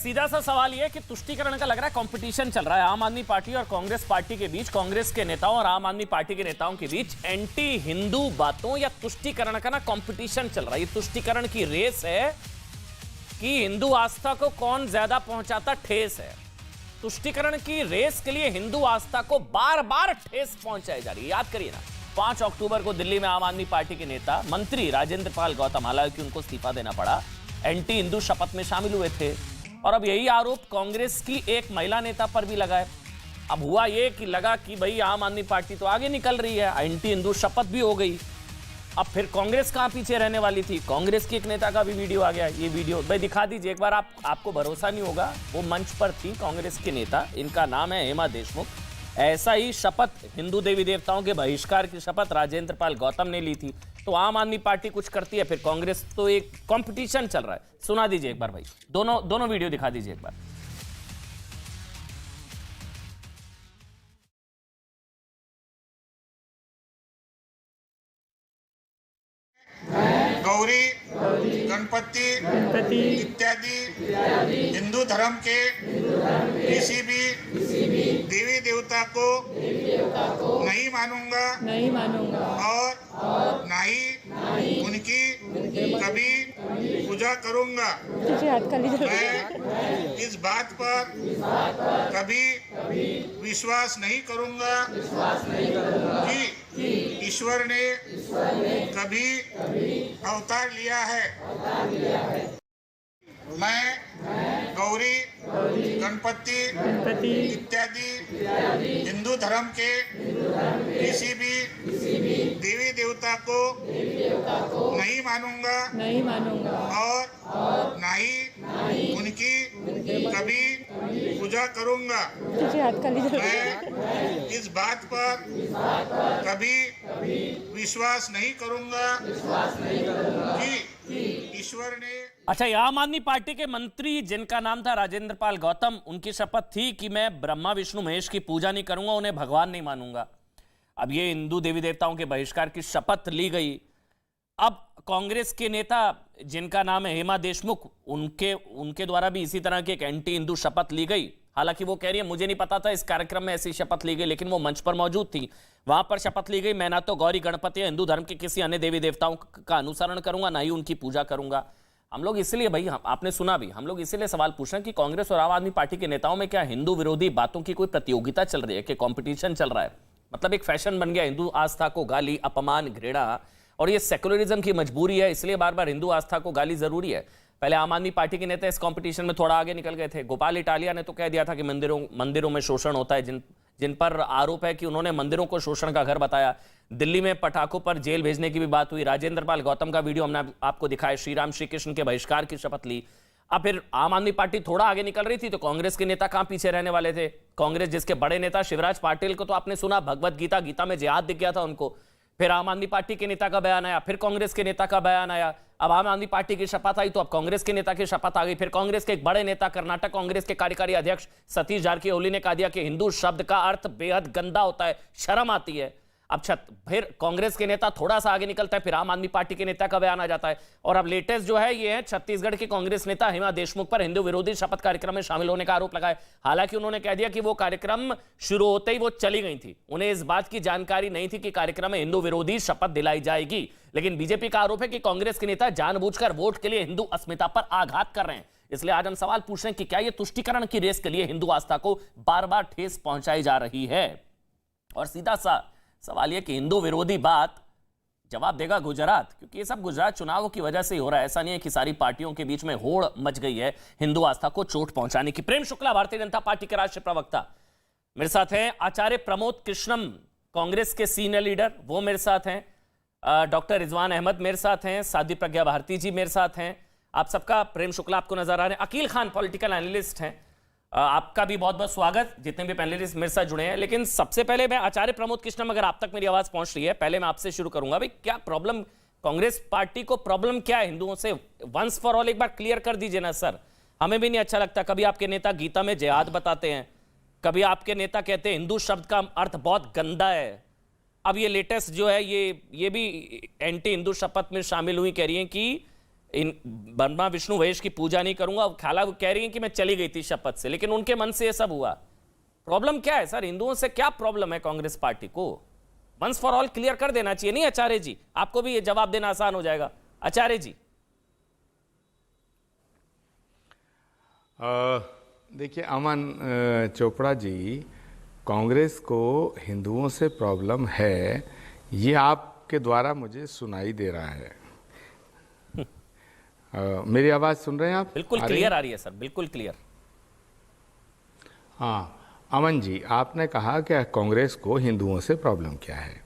सीधा सा सवाल यह कि तुष्टीकरण का लग रहा है कंपटीशन चल रहा है आम आदमी पार्टी और कांग्रेस पार्टी के बीच, कांग्रेस के नेताओं और आम आदमी पार्टी के नेताओं के बीच एंटी हिंदू बातों या तुष्टीकरण का ना कंपटीशन चल रहा है। ये तुष्टीकरण की रेस है कि हिंदू आस्था को कौन ज्यादा पहुंचाता ठेस है। तुष्टीकरण की रेस के लिए हिंदू आस्था को बार बार ठेस पहुंचाई जा रही है। याद करिए ना, 5 अक्टूबर को दिल्ली में आम आदमी पार्टी के नेता मंत्री राजेंद्र पाल गौतम, हालांकि उनको इस्तीफा देना पड़ा, एंटी हिंदू शपथ में शामिल हुए थे और अब यही आरोप कांग्रेस की एक महिला नेता पर भी लगा है। अब हुआ ये कि लगा कि भाई आम आदमी पार्टी तो आगे निकल रही है, एंटी हिंदू शपथ भी हो गई, अब फिर कांग्रेस कहां पीछे रहने वाली थी। कांग्रेस की एक नेता का भी वीडियो आ गया। ये वीडियो भाई दिखा दीजिए एक बार, आपको भरोसा नहीं होगा। वो मंच पर थी कांग्रेस की नेता, इनका नाम है हेमा देशमुख। ऐसा ही शपथ, हिंदू देवी देवताओं के बहिष्कार की शपथ राजेंद्र पाल गौतम ने ली थी। तो आम आदमी पार्टी कुछ करती है, फिर कांग्रेस, तो एक कंपटीशन चल रहा है। सुना दीजिए एक बार भाई, दोनों वीडियो दिखा दीजिए एक बार। गौरी, गणपति इत्यादि हिंदू धर्म के किसी भी देवी देवता को नहीं मानूंगा और ना ही उनकी कभी पूजा करूंगा। मैं इस बात पर कभी विश्वास नहीं करूंगा कि ईश्वर ने कभी अवतार लिया है। मैं गौरी, गणपति इत्यादि हिंदू धर्म के किसी भी देवी देवता को नहीं मानूंगा और ना ही उनकी कभी पूजा करूंगा। मैं इस बात पर कभी विश्वास नहीं करूंगा कि ईश्वर ने। अच्छा, ये आम आदमी पार्टी के मंत्री जिनका नाम था राजेंद्र पाल गौतम, उनकी शपथ थी कि मैं ब्रह्मा विष्णु महेश की पूजा नहीं करूंगा, उन्हें भगवान नहीं मानूंगा। अब ये हिंदू देवी देवताओं के बहिष्कार की शपथ ली गई। अब कांग्रेस के नेता जिनका नाम है हेमा देशमुख, उनके द्वारा भी इसी तरह की एक एंटी हिंदू शपथ ली गई। हालांकि वो कह रही है मुझे नहीं पता था इस कार्यक्रम में ऐसी शपथ ली गई, लेकिन वो मंच पर मौजूद थी, वहां पर शपथ ली गई। मैं ना तो गौरी, गणपति या हिंदू धर्म के किसी अन्य देवी देवताओं का अनुसरण करूंगा, ना ही उनकी पूजा करूंगा। हम लोग इसलिए भाई, आपने सुना भी, हम लोग इसीलिए सवाल पूछ रहे हैं कि कांग्रेस और आम आदमी पार्टी के नेताओं में क्या हिंदू विरोधी बातों की कोई प्रतियोगिता चल रही है, कि कंपटीशन चल रहा है? मतलब एक फैशन बन गया हिंदू आस्था को गाली, अपमान, घृणा, और ये सेकुलरिज्म की मजबूरी है, इसलिए बार बार हिंदू आस्था को गाली जरूरी है। पहले आम आदमी पार्टी के नेता इस कंपटीशन में थोड़ा आगे निकल गए थे। गोपाल इटालिया ने तो कह दिया था कि मंदिरों में शोषण होता है, जिन पर आरोप है कि उन्होंने मंदिरों को शोषण का घर बताया। दिल्ली में पटाखों पर जेल भेजने की भी बात हुई। राजेंद्र पाल गौतम का वीडियो हमने आपको दिखाया, श्री राम श्री कृष्ण के बहिष्कार की शपथ ली। अब फिर आम आदमी पार्टी थोड़ा आगे निकल रही थी, तो कांग्रेस के नेता कहां पीछे रहने वाले थे। कांग्रेस जिसके बड़े नेता शिवराज पाटिल को तो आपने सुना, भगवत गीता में जिहाद दिख गया था उनको। फिर आम आदमी पार्टी के नेता का बयान आया, फिर कांग्रेस के नेता का बयान आया। अब आम आदमी पार्टी की शपथ आई तो अब कांग्रेस के नेता की शपथ आ गई। फिर कांग्रेस के एक बड़े नेता, कर्नाटक कांग्रेस के कार्यकारी अध्यक्ष सतीश जारकिहोली ने कहा दिया कि हिंदू शब्द का अर्थ बेहद गंदा होता है, शर्म आती है। अब फिर कांग्रेस के नेता थोड़ा सा आगे निकलता है, फिर आम आदमी पार्टी के नेता का बयान आ जाता है। और अब लेटेस्ट जो है ये है छत्तीसगढ़ के कांग्रेस नेता हेमा देशमुख पर हिंदू विरोधी शपथ कार्यक्रम में शामिल होने का आरोप लगाया। हालांकि उन्होंने कह दिया कि वो कार्यक्रम शुरू होते ही वो चली गई थी, उन्हें इस बात की जानकारी नहीं थी कि कार्यक्रम में हिंदू विरोधी शपथ दिलाई जाएगी। लेकिन बीजेपी का आरोप है कि कांग्रेस के नेता जानबूझकर वोट के लिए हिंदू अस्मिता पर आघात कर रहे हैं। इसलिए आज हम सवाल पूछ रहे हैं कि क्या यह तुष्टीकरण की रेस के लिए हिंदू आस्था को बार बार ठेस पहुंचाई जा रही है। और सीधा सा सवाल यह कि हिंदू विरोधी बात जवाब देगा गुजरात, क्योंकि ये सब गुजरात चुनावों की वजह से ही हो रहा है। ऐसा नहीं है कि सारी पार्टियों के बीच में होड़ मच गई है हिंदू आस्था को चोट पहुंचाने की। प्रेम शुक्ला, भारतीय जनता पार्टी के राष्ट्रीय प्रवक्ता, मेरे साथ हैं। आचार्य प्रमोद कृष्णम, कांग्रेस के सीनियर लीडर, वो मेरे साथ हैं। डॉक्टर रिजवान अहमद मेरे साथ हैं। साध्वी प्रज्ञा भारती जी मेरे साथ हैं। आप सबका, प्रेम शुक्ला आपको नजर आ रहे हैं। अकील खान पॉलिटिकल एनालिस्ट हैं, आपका भी बहुत बहुत स्वागत, जितने भी पैनलिस्ट मेरे साथ जुड़े हैं। लेकिन सबसे पहले मैं आचार्य प्रमोद कृष्णम, अगर आप तक मेरी आवाज पहुंच रही है, पहले मैं आपसे शुरू करूंगा। भाई क्या प्रॉब्लम, कांग्रेस पार्टी को प्रॉब्लम क्या है हिंदुओं से? वंस फॉर ऑल एक बार क्लियर कर दीजिए ना सर, हमें भी नहीं अच्छा लगता। कभी आपके नेता गीता में जिहाद बताते हैं, कभी आपके नेता कहते हैं हिंदू शब्द का अर्थ बहुत गंदा है। अब ये लेटेस्ट जो है ये भी एंटी हिंदू शपथ में शामिल हुई, कह रही है कि इन ब्रह्मा विष्णु महेश की पूजा नहीं करूंगा। खाला वो कह रही हैं कि मैं चली गई थी शपथ से, लेकिन उनके मन से ये सब हुआ। प्रॉब्लम क्या है सर? हिंदुओं से क्या प्रॉब्लम है कांग्रेस पार्टी को? वंस फॉर ऑल क्लियर कर देना चाहिए। नहीं आचार्य जी, आपको भी ये जवाब देना आसान हो जाएगा। आचार्य जी। देखिए अमन चोपड़ा जी, कांग्रेस को हिंदुओं से प्रॉब्लम है, ये आपके द्वारा मुझे सुनाई दे रहा है। मेरी आवाज सुन रहे हैं आप? बिल्कुल क्लियर आ रही है सर, बिल्कुल क्लियर। हाँ अमन जी, आपने कहा कि कांग्रेस को हिंदुओं से प्रॉब्लम क्या है।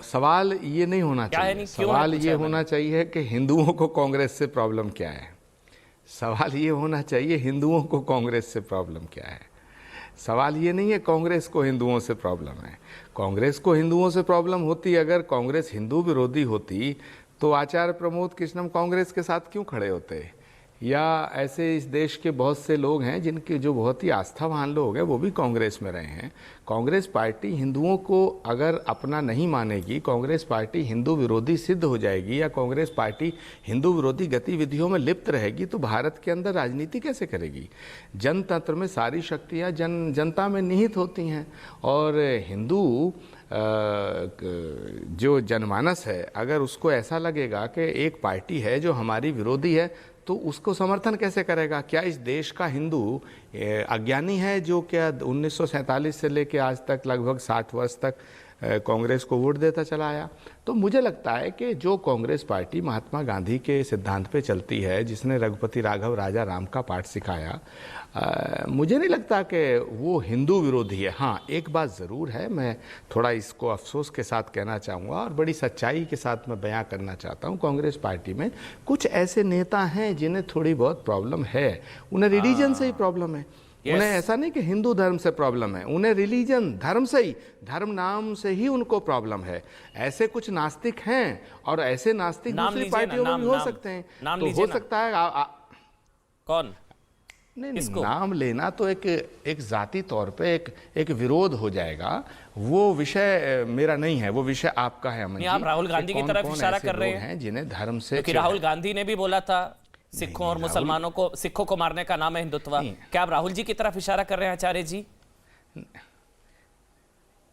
सवाल ये नहीं होना चाहिए, सवाल ये होना चाहिए कि हिंदुओं को कांग्रेस से प्रॉब्लम क्या है। सवाल ये होना चाहिए हिंदुओं को कांग्रेस से प्रॉब्लम क्या है। सवाल ये नहीं है कांग्रेस को हिंदुओं से प्रॉब्लम है। कांग्रेस को हिंदुओं से प्रॉब्लम होती, अगर कांग्रेस हिंदू विरोधी होती तो आचार्य प्रमोद कृष्णम कांग्रेस के साथ क्यों खड़े होते? या ऐसे इस देश के बहुत से लोग हैं जिनके जो बहुत ही आस्थावान लोग हैं वो भी कांग्रेस में रहे हैं। कांग्रेस पार्टी हिंदुओं को अगर अपना नहीं मानेगी, कांग्रेस पार्टी हिंदू विरोधी सिद्ध हो जाएगी, या कांग्रेस पार्टी हिंदू विरोधी गतिविधियों में लिप्त रहेगी, तो भारत के अंदर राजनीति कैसे करेगी? जनतंत्र में सारी शक्तियाँ जनता में निहित होती हैं, और हिंदू जो जनमानस है, अगर उसको ऐसा लगेगा कि एक पार्टी है जो हमारी विरोधी है, तो उसको समर्थन कैसे करेगा? क्या इस देश का हिंदू अज्ञानी है जो क्या 1947 से लेकर आज तक लगभग 60 वर्ष तक कांग्रेस को वोट देता चला आया? तो मुझे लगता है कि जो कांग्रेस पार्टी महात्मा गांधी के सिद्धांत पे चलती है, जिसने रघुपति राघव राजा राम का पाठ सिखाया, मुझे नहीं लगता कि वो हिंदू विरोधी है। हाँ, एक बात ज़रूर है, मैं थोड़ा इसको अफसोस के साथ कहना चाहूँगा और बड़ी सच्चाई के साथ मैं बयां करना चाहता हूँ, कांग्रेस पार्टी में कुछ ऐसे नेता हैं जिन्हें थोड़ी बहुत प्रॉब्लम है। उन्हें रिलीजन से ही प्रॉब्लम है। उन्हें ऐसा नहीं कि हिंदू धर्म से प्रॉब्लम है, उन्हें रिलीजन धर्म से ही, धर्म नाम से ही उनको प्रॉब्लम है। ऐसे कुछ नास्तिक हैं, और ऐसे नास्तिक दूसरी पार्टियों में भी हो सकते हैं। तो हो सकता है कौन? नहीं, नाम लेना तो एक जाति तौर पे एक विरोध हो जाएगा। वो विषय मेरा नहीं है, वो विषय आपका है अमन जी। आप राहुल गांधी की तरफ इशारा कर रहे हैं जिन्हें धर्म से, क्योंकि राहुल गांधी ने भी बोला था सिखों और मुसलमानों को, सिखों को मारने का नाम है हिंदुत्व। क्या आप राहुल जी की तरफ इशारा कर रहे हैं आचार्य जी?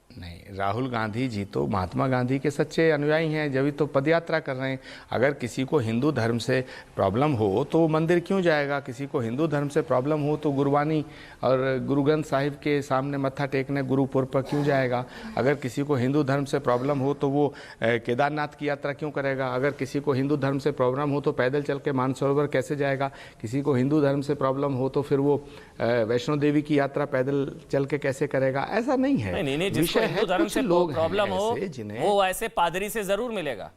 नहीं, राहुल गांधी जी तो महात्मा गांधी के सच्चे अनुयायी हैं, जब तो पदयात्रा कर रहे हैं। अगर किसी को हिंदू धर्म से प्रॉब्लम हो तो मंदिर क्यों जाएगा? किसी को हिंदू धर्म से प्रॉब्लम हो तो गुरबानी और गुरु ग्रंथ साहिब के सामने मत्था टेकने गुरुपुर पर क्यों जाएगा? अगर किसी को हिंदू धर्म से प्रॉब्लम हो तो वो केदारनाथ की यात्रा क्यों करेगा? अगर किसी को हिंदू धर्म से प्रॉब्लम हो तो पैदल चल के मानसरोवर कैसे जाएगा? किसी को हिंदू धर्म से प्रॉब्लम हो तो फिर वो वैष्णो देवी की यात्रा पैदल चल के कैसे करेगा? ऐसा नहीं है। विषय हिंदू धर्म से लोग प्रॉब्लम हो वो ऐसे पादरी से जरूर मिलेगा।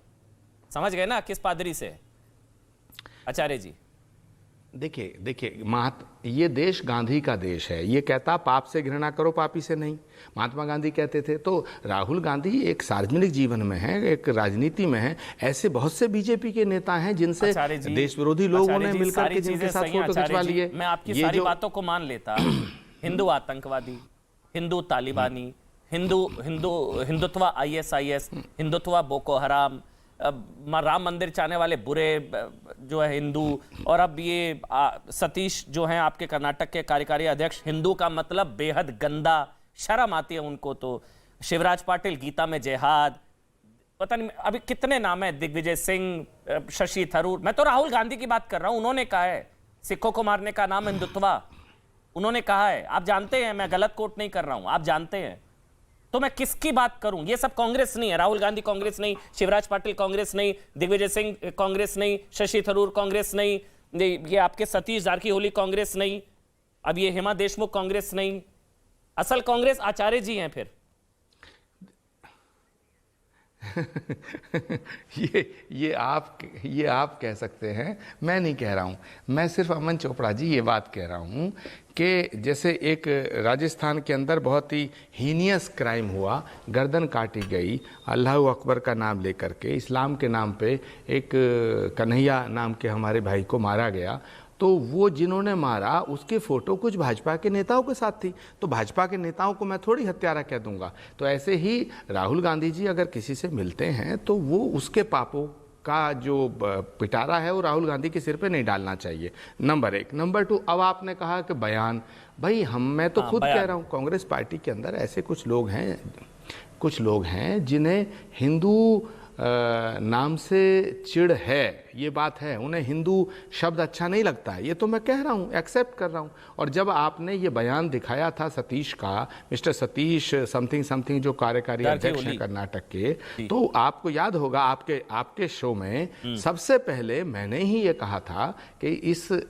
समझ गए ना किस पादरी से? आचार्य जी देखिए ये देश गांधी का देश है। ये कहता पाप से घृणा करो, पापी से नहीं। महात्मा गांधी कहते थे। तो राहुल गांधी एक सार्वजनिक जीवन में है, एक राजनीति में है। ऐसे बहुत से बीजेपी के नेता हैं जिनसे देश विरोधी लोगों ने मिलकर के जिनके साथ फोटो खिंचवा लिए। मैं आपकी सारी बातों को मान लेता, हिंदू आतंकवादी, हिंदू तालिबानी, हिंदुत्व ISIS, हिंदुत्व बोको हराम, राम मंदिर चाहने वाले बुरे जो है हिंदू, और अब ये सतीश जो हैं आपके कर्नाटक के कार्यकारी अध्यक्ष, हिंदू का मतलब बेहद गंदा, शर्म आती है उनको। तो शिवराज पाटिल, गीता में जिहाद, पता नहीं अभी कितने नाम है, दिग्विजय सिंह, शशि थरूर। मैं तो राहुल गांधी की बात कर रहा हूं। उन्होंने कहा है सिखों को मारने का नाम हिंदुत्व, उन्होंने कहा है। आप जानते हैं, मैं गलत कोट नहीं कर रहा हूं, आप जानते हैं। तो मैं किसकी बात करूं? ये सब कांग्रेस नहीं है। राहुल गांधी कांग्रेस नहीं, शिवराज पाटिल कांग्रेस नहीं, दिग्विजय सिंह कांग्रेस नहीं, शशि थरूर कांग्रेस नहीं, ये आपके सतीश जारकीहोली कांग्रेस नहीं, अब ये हेमा देशमुख कांग्रेस नहीं। असल कांग्रेस आचार्य जी हैं फिर। ये आप कह सकते हैं, मैं नहीं कह रहा हूं। मैं सिर्फ अमन चोपड़ा जी ये बात कह रहा हूं कि जैसे एक राजस्थान के अंदर बहुत ही हीनियस क्राइम हुआ, गर्दन काटी गई अल्लाह अकबर का नाम लेकर के, इस्लाम के नाम पे एक कन्हैया नाम के हमारे भाई को मारा गया। तो वो जिन्होंने मारा उसके फोटो कुछ भाजपा के नेताओं के साथ थी। तो भाजपा के नेताओं को मैं थोड़ी हत्यारा कह दूंगा। तो ऐसे ही राहुल गांधी जी अगर किसी से मिलते हैं तो वो उसके पापों का जो पिटारा है वो राहुल गांधी के सिर पे नहीं डालना चाहिए, नंबर एक। नंबर टू, अब आपने कहा कि बयान, भाई मैं तो खुद कह रहा हूँ कांग्रेस पार्टी के अंदर ऐसे कुछ लोग हैं जिन्हें हिंदू नाम से चिढ़ है, ये बात है, उन्हें हिंदू शब्द अच्छा नहीं लगता है, ये तो मैं कह रहा हूँ, एक्सेप्ट कर रहा हूँ। और जब आपने ये बयान दिखाया था सतीश का, मिस्टर सतीश समथिंग जो कार्यकारी अध्यक्ष हैं कर्नाटक के, तो आपको याद होगा आपके शो में सबसे पहले मैंने ही ये कहा था कि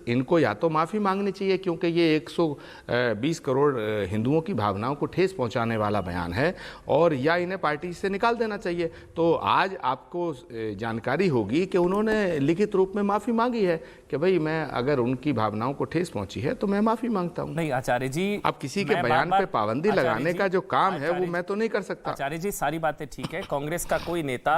इनको या तो माफ़ी मांगनी चाहिए क्योंकि ये 120 करोड़ हिंदुओं की भावनाओं को ठेस पहुँचाने वाला बयान है, और या इन्हें पार्टी से निकाल देना चाहिए। तो आज आपको जानकारी होगी कि उन्होंने लिखित रूप में माफी मांगी है कि भाई मैं अगर उनकी भावनाओं को ठेस पहुंची है तो मैं माफी मांगता हूं। नहीं आचार्य जी, अब किसी के बयान पे पाबंदी लगाने का जो काम है वो मैं तो नहीं कर सकता। आचार्य जी, सारी बातें ठीक है, कांग्रेस का कोई नेता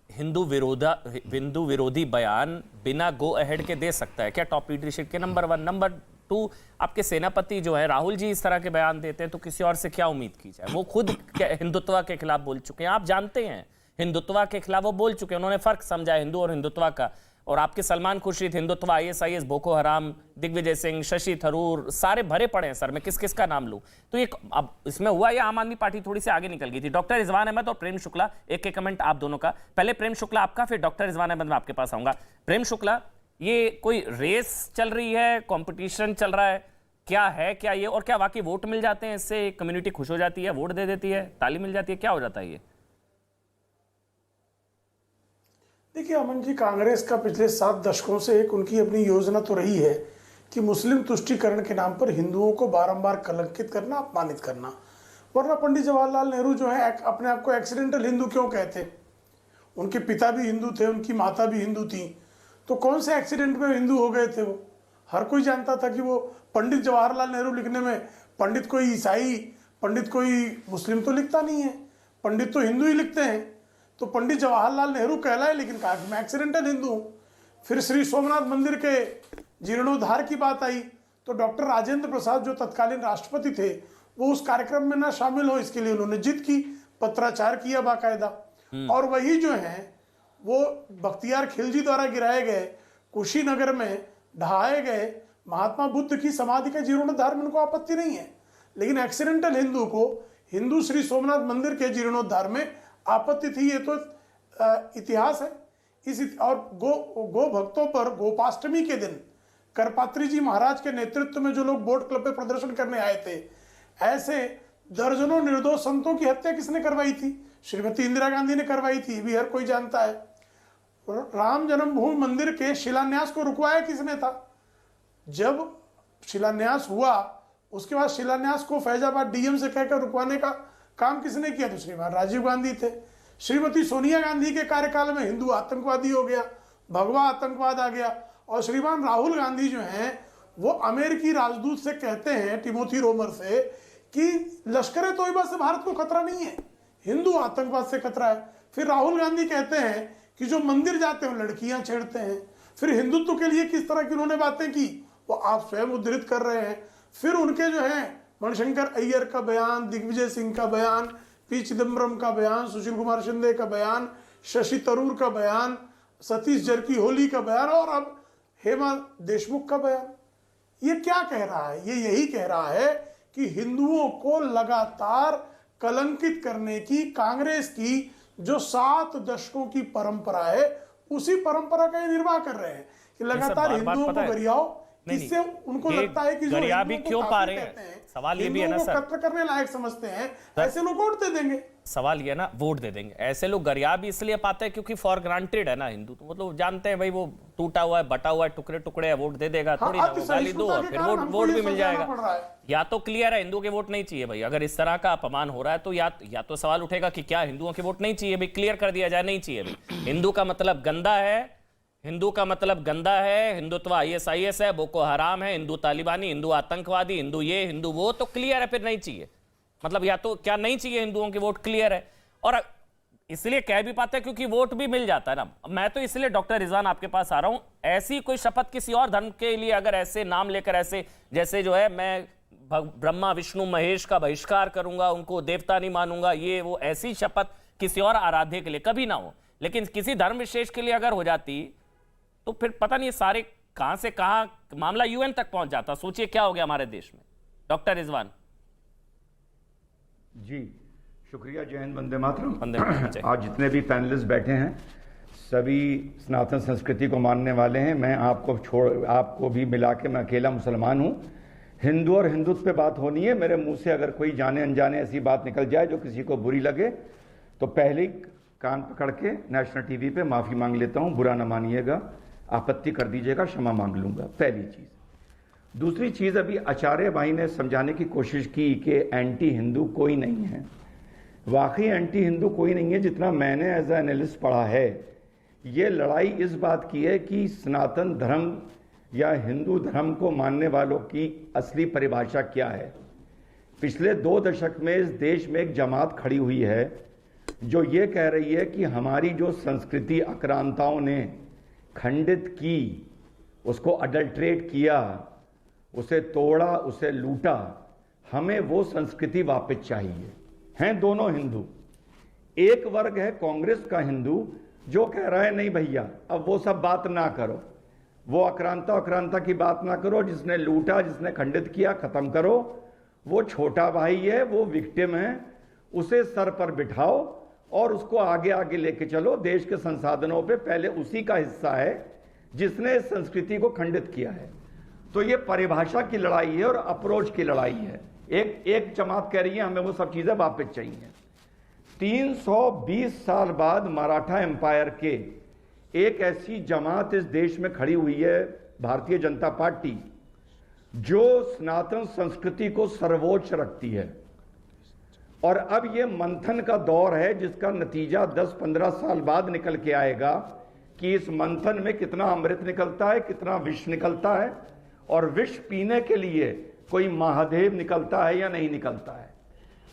हिंदू विरोधी बयान बिना गो अहेड के दे सकता है क्या टॉप लीडरशिप के? नंबर 1। नंबर 2, आपके सेनापति जो है राहुल जी इस तरह के बयान देते हैं तो किसी और से क्या उम्मीद की जाए? वो खुद हिंदुत्व के खिलाफ बोल चुके हैं, आप जानते हैं, हिंदुत्व के खिलाफ वो बोल चुके हैं, उन्होंने फर्क समझा हिंदू और हिंदुत्व का। और आपके Salman Khurshid Hindutva, ISIS, Boko Haram, Digvijaya Singh, Shashi Tharoor, सारे भरे पड़े हैं सर, मैं किस किस का नाम लूं? तो ये अब इसमें हुआ या आम आदमी पार्टी थोड़ी सी आगे निकल गई थी? डॉक्टर रिजवान अहमद और प्रेम शुक्ला, एक एक कमेंट आप दोनों का। पहले प्रेम शुक्ला आपका, फिर डॉक्टर रिजवान अहमद मैं आपके पास आऊंगा। प्रेम शुक्ला, ये कोई रेस चल रही है, कंपटीशन चल रहा है, क्या है क्या ये? और क्या वाकई वोट मिल जाते हैं इससे? कम्युनिटी खुश हो जाती है, वोट दे देती है, ताली मिल जाती है, क्या हो जाता है ये? देखिए अमन जी, कांग्रेस का पिछले 7 दशकों से एक उनकी अपनी योजना तो रही है कि मुस्लिम तुष्टीकरण के नाम पर हिंदुओं को बारंबार कलंकित करना, अपमानित करना। वरना पंडित जवाहरलाल नेहरू जो है अपने आप को एक्सीडेंटल हिंदू क्यों कहते? उनके पिता भी हिंदू थे, उनकी माता भी हिंदू थी, तो कौन से एक्सीडेंट में हिंदू हो गए थे वो? हर कोई जानता था कि वो पंडित जवाहरलाल नेहरू लिखने में पंडित कोई ईसाई, पंडित कोई मुस्लिम तो लिखता नहीं है, पंडित तो हिंदू ही लिखते हैं। तो पंडित जवाहरलाल नेहरू कहलाए, लेकिन कहा कि मैं एक्सीडेंटल हिंदू हूँ। फिर श्री सोमनाथ मंदिर के जीर्णोद्धार की बात आई तो डॉक्टर राजेंद्र प्रसाद जो तत्कालीन राष्ट्रपति थे वो उस कार्यक्रम में ना शामिल हो, इसके लिए उन्होंने जिद की, पत्राचार किया बाकायदा। और वही जो है वो बख्तियार खिलजी द्वारा गिराए गए, कुशीनगर में ढहाए गए महात्मा बुद्ध की समाधि के जीर्णोद्धार में उनको आपत्ति नहीं है, लेकिन एक्सीडेंटल हिंदू को हिंदू श्री सोमनाथ मंदिर के जीर्णोद्धार में आपत्ति थी। ये तो इतिहास है। और गो भक्तों पर गोपाष्टमी के दिन करपात्री जी महाराज के नेतृत्व में जो लोग बोट क्लब पे प्रदर्शन करने आए थे, ऐसे दर्जनों निर्दोष संतों की हत्या किसने करवाई थी? श्रीमती इंदिरा गांधी ने करवाई थी, भी हर कोई जानता है। राम जन्मभूमि मंदिर के शिलान्यास को रुकवाया किसने था? जब शिलान्यास हुआ उसके बाद शिलान्यास को फैजाबाद डीएम से कहकर रुकवाने का काम किसने किया? तो श्रीमान राजीव गांधी थे। श्रीमती सोनिया गांधी के कार्यकाल में हिंदू आतंकवादी हो गया, भगवा आतंकवाद आ गया। और श्रीमान राहुल गांधी जो हैं वो अमेरिकी राजदूत से कहते हैं, टिमोथी रोमर से, कि लश्कर तोयबा से भारत को खतरा नहीं है, हिंदू आतंकवाद से खतरा है। फिर राहुल गांधी कहते हैं कि जो मंदिर जाते हैं लड़कियां छेड़ते हैं। फिर हिंदुत्व के लिए किस तरह की उन्होंने बातें की वो आप स्वयं उद्धृत कर रहे हैं। फिर उनके जो है मणिशंकर अय्यर का बयान, दिग्विजय सिंह का बयान, पी चिदम्बरम का बयान, सुशील कुमार शिंदे का बयान, शशि थरूर का बयान, सतीश जरकीहोली का बयान और अब हेमा देशमुख का बयान। ये क्या कह रहा है? ये यही कह रहा है कि हिंदुओं को लगातार कलंकित करने की कांग्रेस की जो 7 दशकों की परंपरा है, उसी परंपरा का ये निर्वाह कर रहे हैं कि लगातार हिंदुओं को गरियाओ, जिससे उनको लगता है कि गरिया भी क्यों पा रहे हैं? सवाल ये भी है ना सर, कत्ल करने लायक समझते हैं, ऐसे लोग वोट दे देंगे। सवाल ये ना, वोट दे देंगे ऐसे लोग गरिया भी इसलिए पाते हैं क्योंकि फॉर ग्रांटेड है ना हिंदू, तो मतलब जानते हैं भाई वो टूटा हुआ है, बटा हुआ है, टुकड़े टुकड़े है, वोट दे देगा, थोड़ी ना गाली दो और फिर वोट भी मिल जाएगा। या तो क्लियर है हिंदू के वोट नहीं चाहिए भाई, अगर इस तरह का अपमान हो रहा है तो या तो सवाल उठेगा कि क्या हिंदुओं के वोट नहीं चाहिए भाई, क्लियर कर दिया जाए नहीं चाहिए भाई। हिंदू का मतलब गंदा है, हिंदू का मतलब गंदा है, हिंदुत्व ISIS है, बोको हराम है, हिंदू तालिबानी, हिंदू आतंकवादी, हिंदू ये हिंदू वो, तो क्लियर है फिर नहीं चाहिए। मतलब या तो क्या नहीं चाहिए हिंदुओं के वोट, क्लियर है। और इसलिए कह भी पाते हैं क्योंकि वोट भी मिल जाता है ना। मैं तो इसलिए डॉक्टर रिजवान आपके पास आ रहा हूं, ऐसी कोई शपथ किसी और धर्म के लिए अगर ऐसे नाम लेकर ऐसे जैसे जो है मैं ब्रह्मा विष्णु महेश का बहिष्कार करूंगा, उनको देवता नहीं मानूंगा, ये वो ऐसी शपथ किसी और आराध्य के लिए कभी ना हो। लेकिन किसी धर्म विशेष के लिए अगर हो जाती तो फिर पता नहीं सारे कहां से कहां मामला यूएन तक पहुंच जाता। सोचिए क्या हो गया हमारे देश में। डॉक्टर रिजवान जी, शुक्रिया। जय हिंद, वंदे मातरम। वंदे मातरम। आज जितने भी पैनलिस्ट बैठे हैं सभी सनातन संस्कृति को मानने वाले हैं। मैं आपको भी मिला के मैं अकेला मुसलमान हूं। हिंदू और हिंदुत्व पे बात होनी है। मेरे मुंह से अगर कोई जाने अनजाने ऐसी बात निकल जाए जो किसी को बुरी लगे तो पहले ही कान पकड़ के नेशनल टीवी पे माफी मांग लेता हूं। बुरा ना मानिएगा, आपत्ति कर दीजिएगा, क्षमा मांग लूंगा। पहली चीज। दूसरी चीज, अभी आचार्य भाई ने समझाने की कोशिश की कि एंटी हिंदू कोई नहीं है। वाकई एंटी हिंदू कोई नहीं है। जितना मैंने एज ए एनालिस्ट पढ़ा है, ये लड़ाई इस बात की है कि सनातन धर्म या हिंदू धर्म को मानने वालों की असली परिभाषा क्या है। पिछले 2 दशक में इस देश में एक जमात खड़ी हुई है जो ये कह रही है कि हमारी जो संस्कृति आक्रांताओं ने खंडित की, उसको अडल्ट्रेट किया, उसे तोड़ा, उसे लूटा, हमें वो संस्कृति वापस चाहिए। हैं दोनों हिंदू। एक वर्ग है कांग्रेस का हिंदू जो कह रहा है नहीं भैया अब वो सब बात ना करो, वो आक्रांता की बात ना करो, जिसने लूटा, जिसने खंडित किया, खत्म करो। वो छोटा भाई है, वो विक्टिम है, उसे सर पर बिठाओ और उसको आगे आगे लेके चलो। देश के संसाधनों पे पहले उसी का हिस्सा है जिसने इस संस्कृति को खंडित किया है। तो ये परिभाषा की लड़ाई है और अप्रोच की लड़ाई है। एक जमात कह रही है हमें वो सब चीजें वापस चाहिए। 320 साल बाद मराठा एम्पायर के एक ऐसी जमात इस देश में खड़ी हुई है, भारतीय जनता पार्टी, जो सनातन संस्कृति को सर्वोच्च रखती है। और अब ये मंथन का दौर है जिसका नतीजा 10-15 साल बाद निकल के आएगा कि इस मंथन में कितना अमृत निकलता है, कितना विष निकलता है, और विष पीने के लिए कोई महादेव निकलता है या नहीं निकलता है।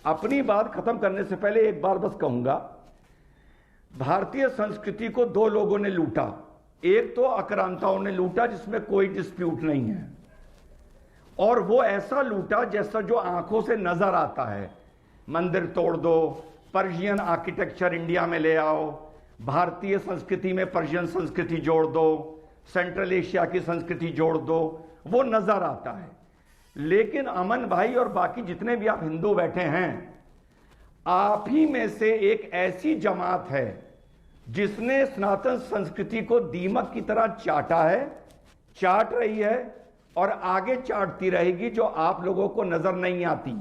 अपनी बात खत्म करने से पहले एक बार बस कहूंगा, भारतीय संस्कृति को 2 लोगों ने लूटा। एक तो आक्रांताओं ने लूटा जिसमें कोई डिस्प्यूट नहीं है, और वो ऐसा लूटा जैसा जो आंखों से नजर आता है। मंदिर तोड़ दो, पर्शियन आर्किटेक्चर इंडिया में ले आओ, भारतीय संस्कृति में पर्शियन संस्कृति जोड़ दो, सेंट्रल एशिया की संस्कृति जोड़ दो, वो नजर आता है। लेकिन अमन भाई और बाकी जितने भी आप हिंदू बैठे हैं, आप ही में से एक ऐसी जमात है जिसने सनातन संस्कृति को दीमक की तरह चाटा है, चाट रही है और आगे चाटती रहेगी, जो आप लोगों को नजर नहीं आती।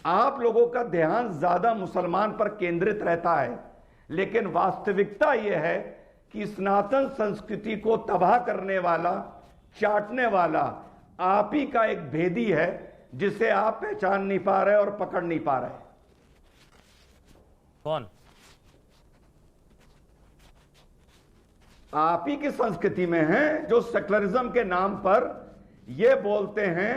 आप लोगों का ध्यान ज्यादा मुसलमान पर केंद्रित रहता है, लेकिन वास्तविकता यह है कि सनातन संस्कृति को तबाह करने वाला, चाटने वाला आप ही का एक भेदी है जिसे आप पहचान नहीं पा रहे और पकड़ नहीं पा रहे। कौन? आप ही की संस्कृति में है जो सेक्युलरिज्म के नाम पर यह बोलते हैं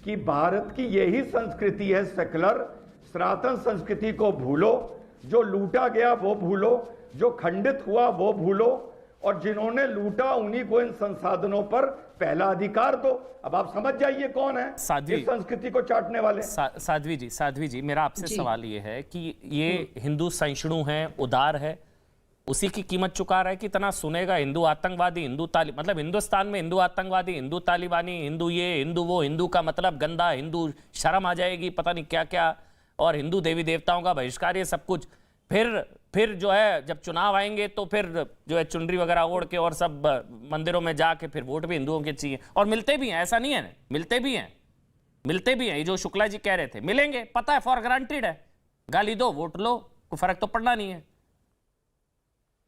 कि भारत की यही संस्कृति है सेक्युलर। सनातन संस्कृति को भूलो, जो लूटा गया वो भूलो, जो खंडित हुआ वो भूलो, और जिन्होंने लूटा उन्हीं को इन संसाधनों पर पहला अधिकार दो। अब आप समझ जाइए कौन है इस संस्कृति को चाटने वाले। साध्वी जी, मेरा आपसे सवाल ये है कि ये हिंदू सहिष्णु है, उदार है, उसी की कीमत चुका रहा है कि इतना सुनेगा हिंदू आतंकवादी, हिंदू तालिबान, मतलब हिंदुस्तान में हिंदू आतंकवादी, हिंदू तालिबानी, हिंदू ये, हिंदू वो, हिंदू का मतलब गंदा, हिंदू शर्म आ जाएगी, पता नहीं क्या क्या, और हिंदू देवी देवताओं का बहिष्कार, ये सब कुछ। फिर जो है जब चुनाव आएंगे तो फिर जो है चुनरी वगैरह ओढ़ के और सब मंदिरों में जाके फिर वोट भी हिंदुओं के चाहिए। और मिलते भी हैं, ऐसा नहीं है, मिलते भी हैं। ये जो शुक्ला जी कह रहे थे मिलेंगे, पता है, फॉर ग्रांटेड है, गाली दो वोट लो, कोई फर्क तो पड़ना नहीं है।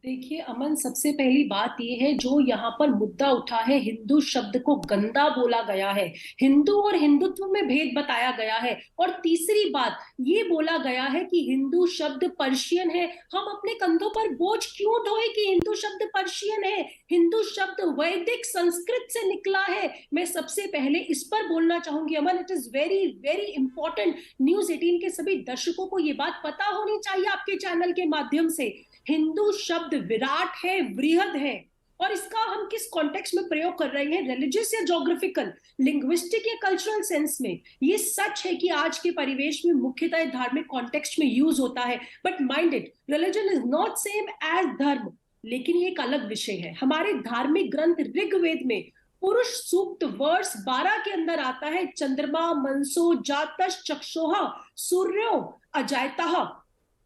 देखिए अमन, सबसे पहली बात यह है, जो यहाँ पर मुद्दा उठा है, हिंदू शब्द को गंदा बोला गया है, हिंदू और हिंदुत्व में भेद बताया गया है, और तीसरी बात ये बोला गया है कि हिंदू शब्द पर्शियन है। हम अपने कंधों पर बोझ क्यों ढोए कि हिंदू शब्द पर्शियन है? हिंदू शब्द वैदिक संस्कृत से निकला है। मैं सबसे पहले इस पर बोलना चाहूंगी Aman, it is very very important. News 18 के सभी दर्शकों को ये बात पता होनी चाहिए आपके चैनल के माध्यम से। हिंदू शब्द विराट है, वृहद है, और इसका हम किस कॉन्टेक्स्ट में प्रयोग कर रहे हैं, रिलीजियस या ज्योग्राफिकल, लिंग्विस्टिक या कल्चरल सेंस में। ये सच है कि आज के परिवेश में मुख्यतः धार्मिक कॉन्टेक्स्ट में यूज होता है, but mind it, religion is not same as dharma. लेकिन ये एक अलग विषय है। हमारे धार्मिक ग्रंथ ऋग्वेद में पुरुष सूक्त वर्ष 12 के अंदर आता है, चंद्रमा मनसो जातश चक्षुः सूर्यो अजायतः।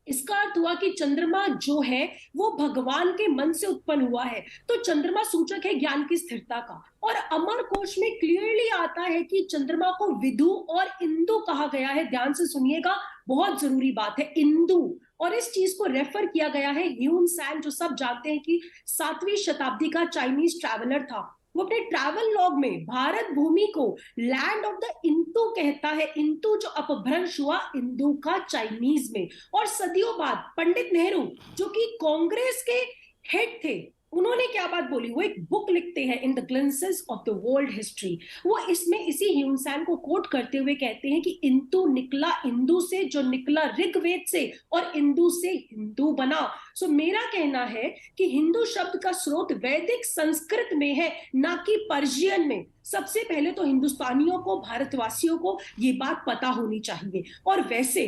इसका अर्थ हुआ कि चंद्रमा जो है वो भगवान के मन से उत्पन्न हुआ है, तो चंद्रमा सूचक है ज्ञान की स्थिरता का। और अमर कोश में क्लियरली आता है कि चंद्रमा को विदु और इंदु कहा गया है। ध्यान से सुनिएगा, बहुत जरूरी बात है, इंदु। और इस चीज को रेफर किया गया है ह्यून सैंग, जो सब जानते हैं कि 7वीं शताब्दी का चाइनीज ट्रैवलर था। वो अपने ट्रैवल लॉग में भारत भूमि को लैंड ऑफ द इंतु कहता है। इंतु जो अपभ्रंश हुआ इंदु का चाइनीज में। और सदियों बाद पंडित नेहरू जो कि कांग्रेस के हेड थे, उन्होंने क्या बात बोली, वो एक बुक लिखते हैं in the glimpses of the world history. वो इसमें इसी ह्यूनसैन को कोट करते हुए कहते हैं कि इंतु निकला इंदु से, जो निकला ऋग्वेद से, और इंदु से हिंदू बना। सो मेरा कहना है कि हिंदू शब्द का स्रोत वैदिक संस्कृत में है, ना कि पर्शियन में। सबसे पहले तो हिंदुस्तानियों को, भारतवासियों को ये बात पता होनी चाहिए। और वैसे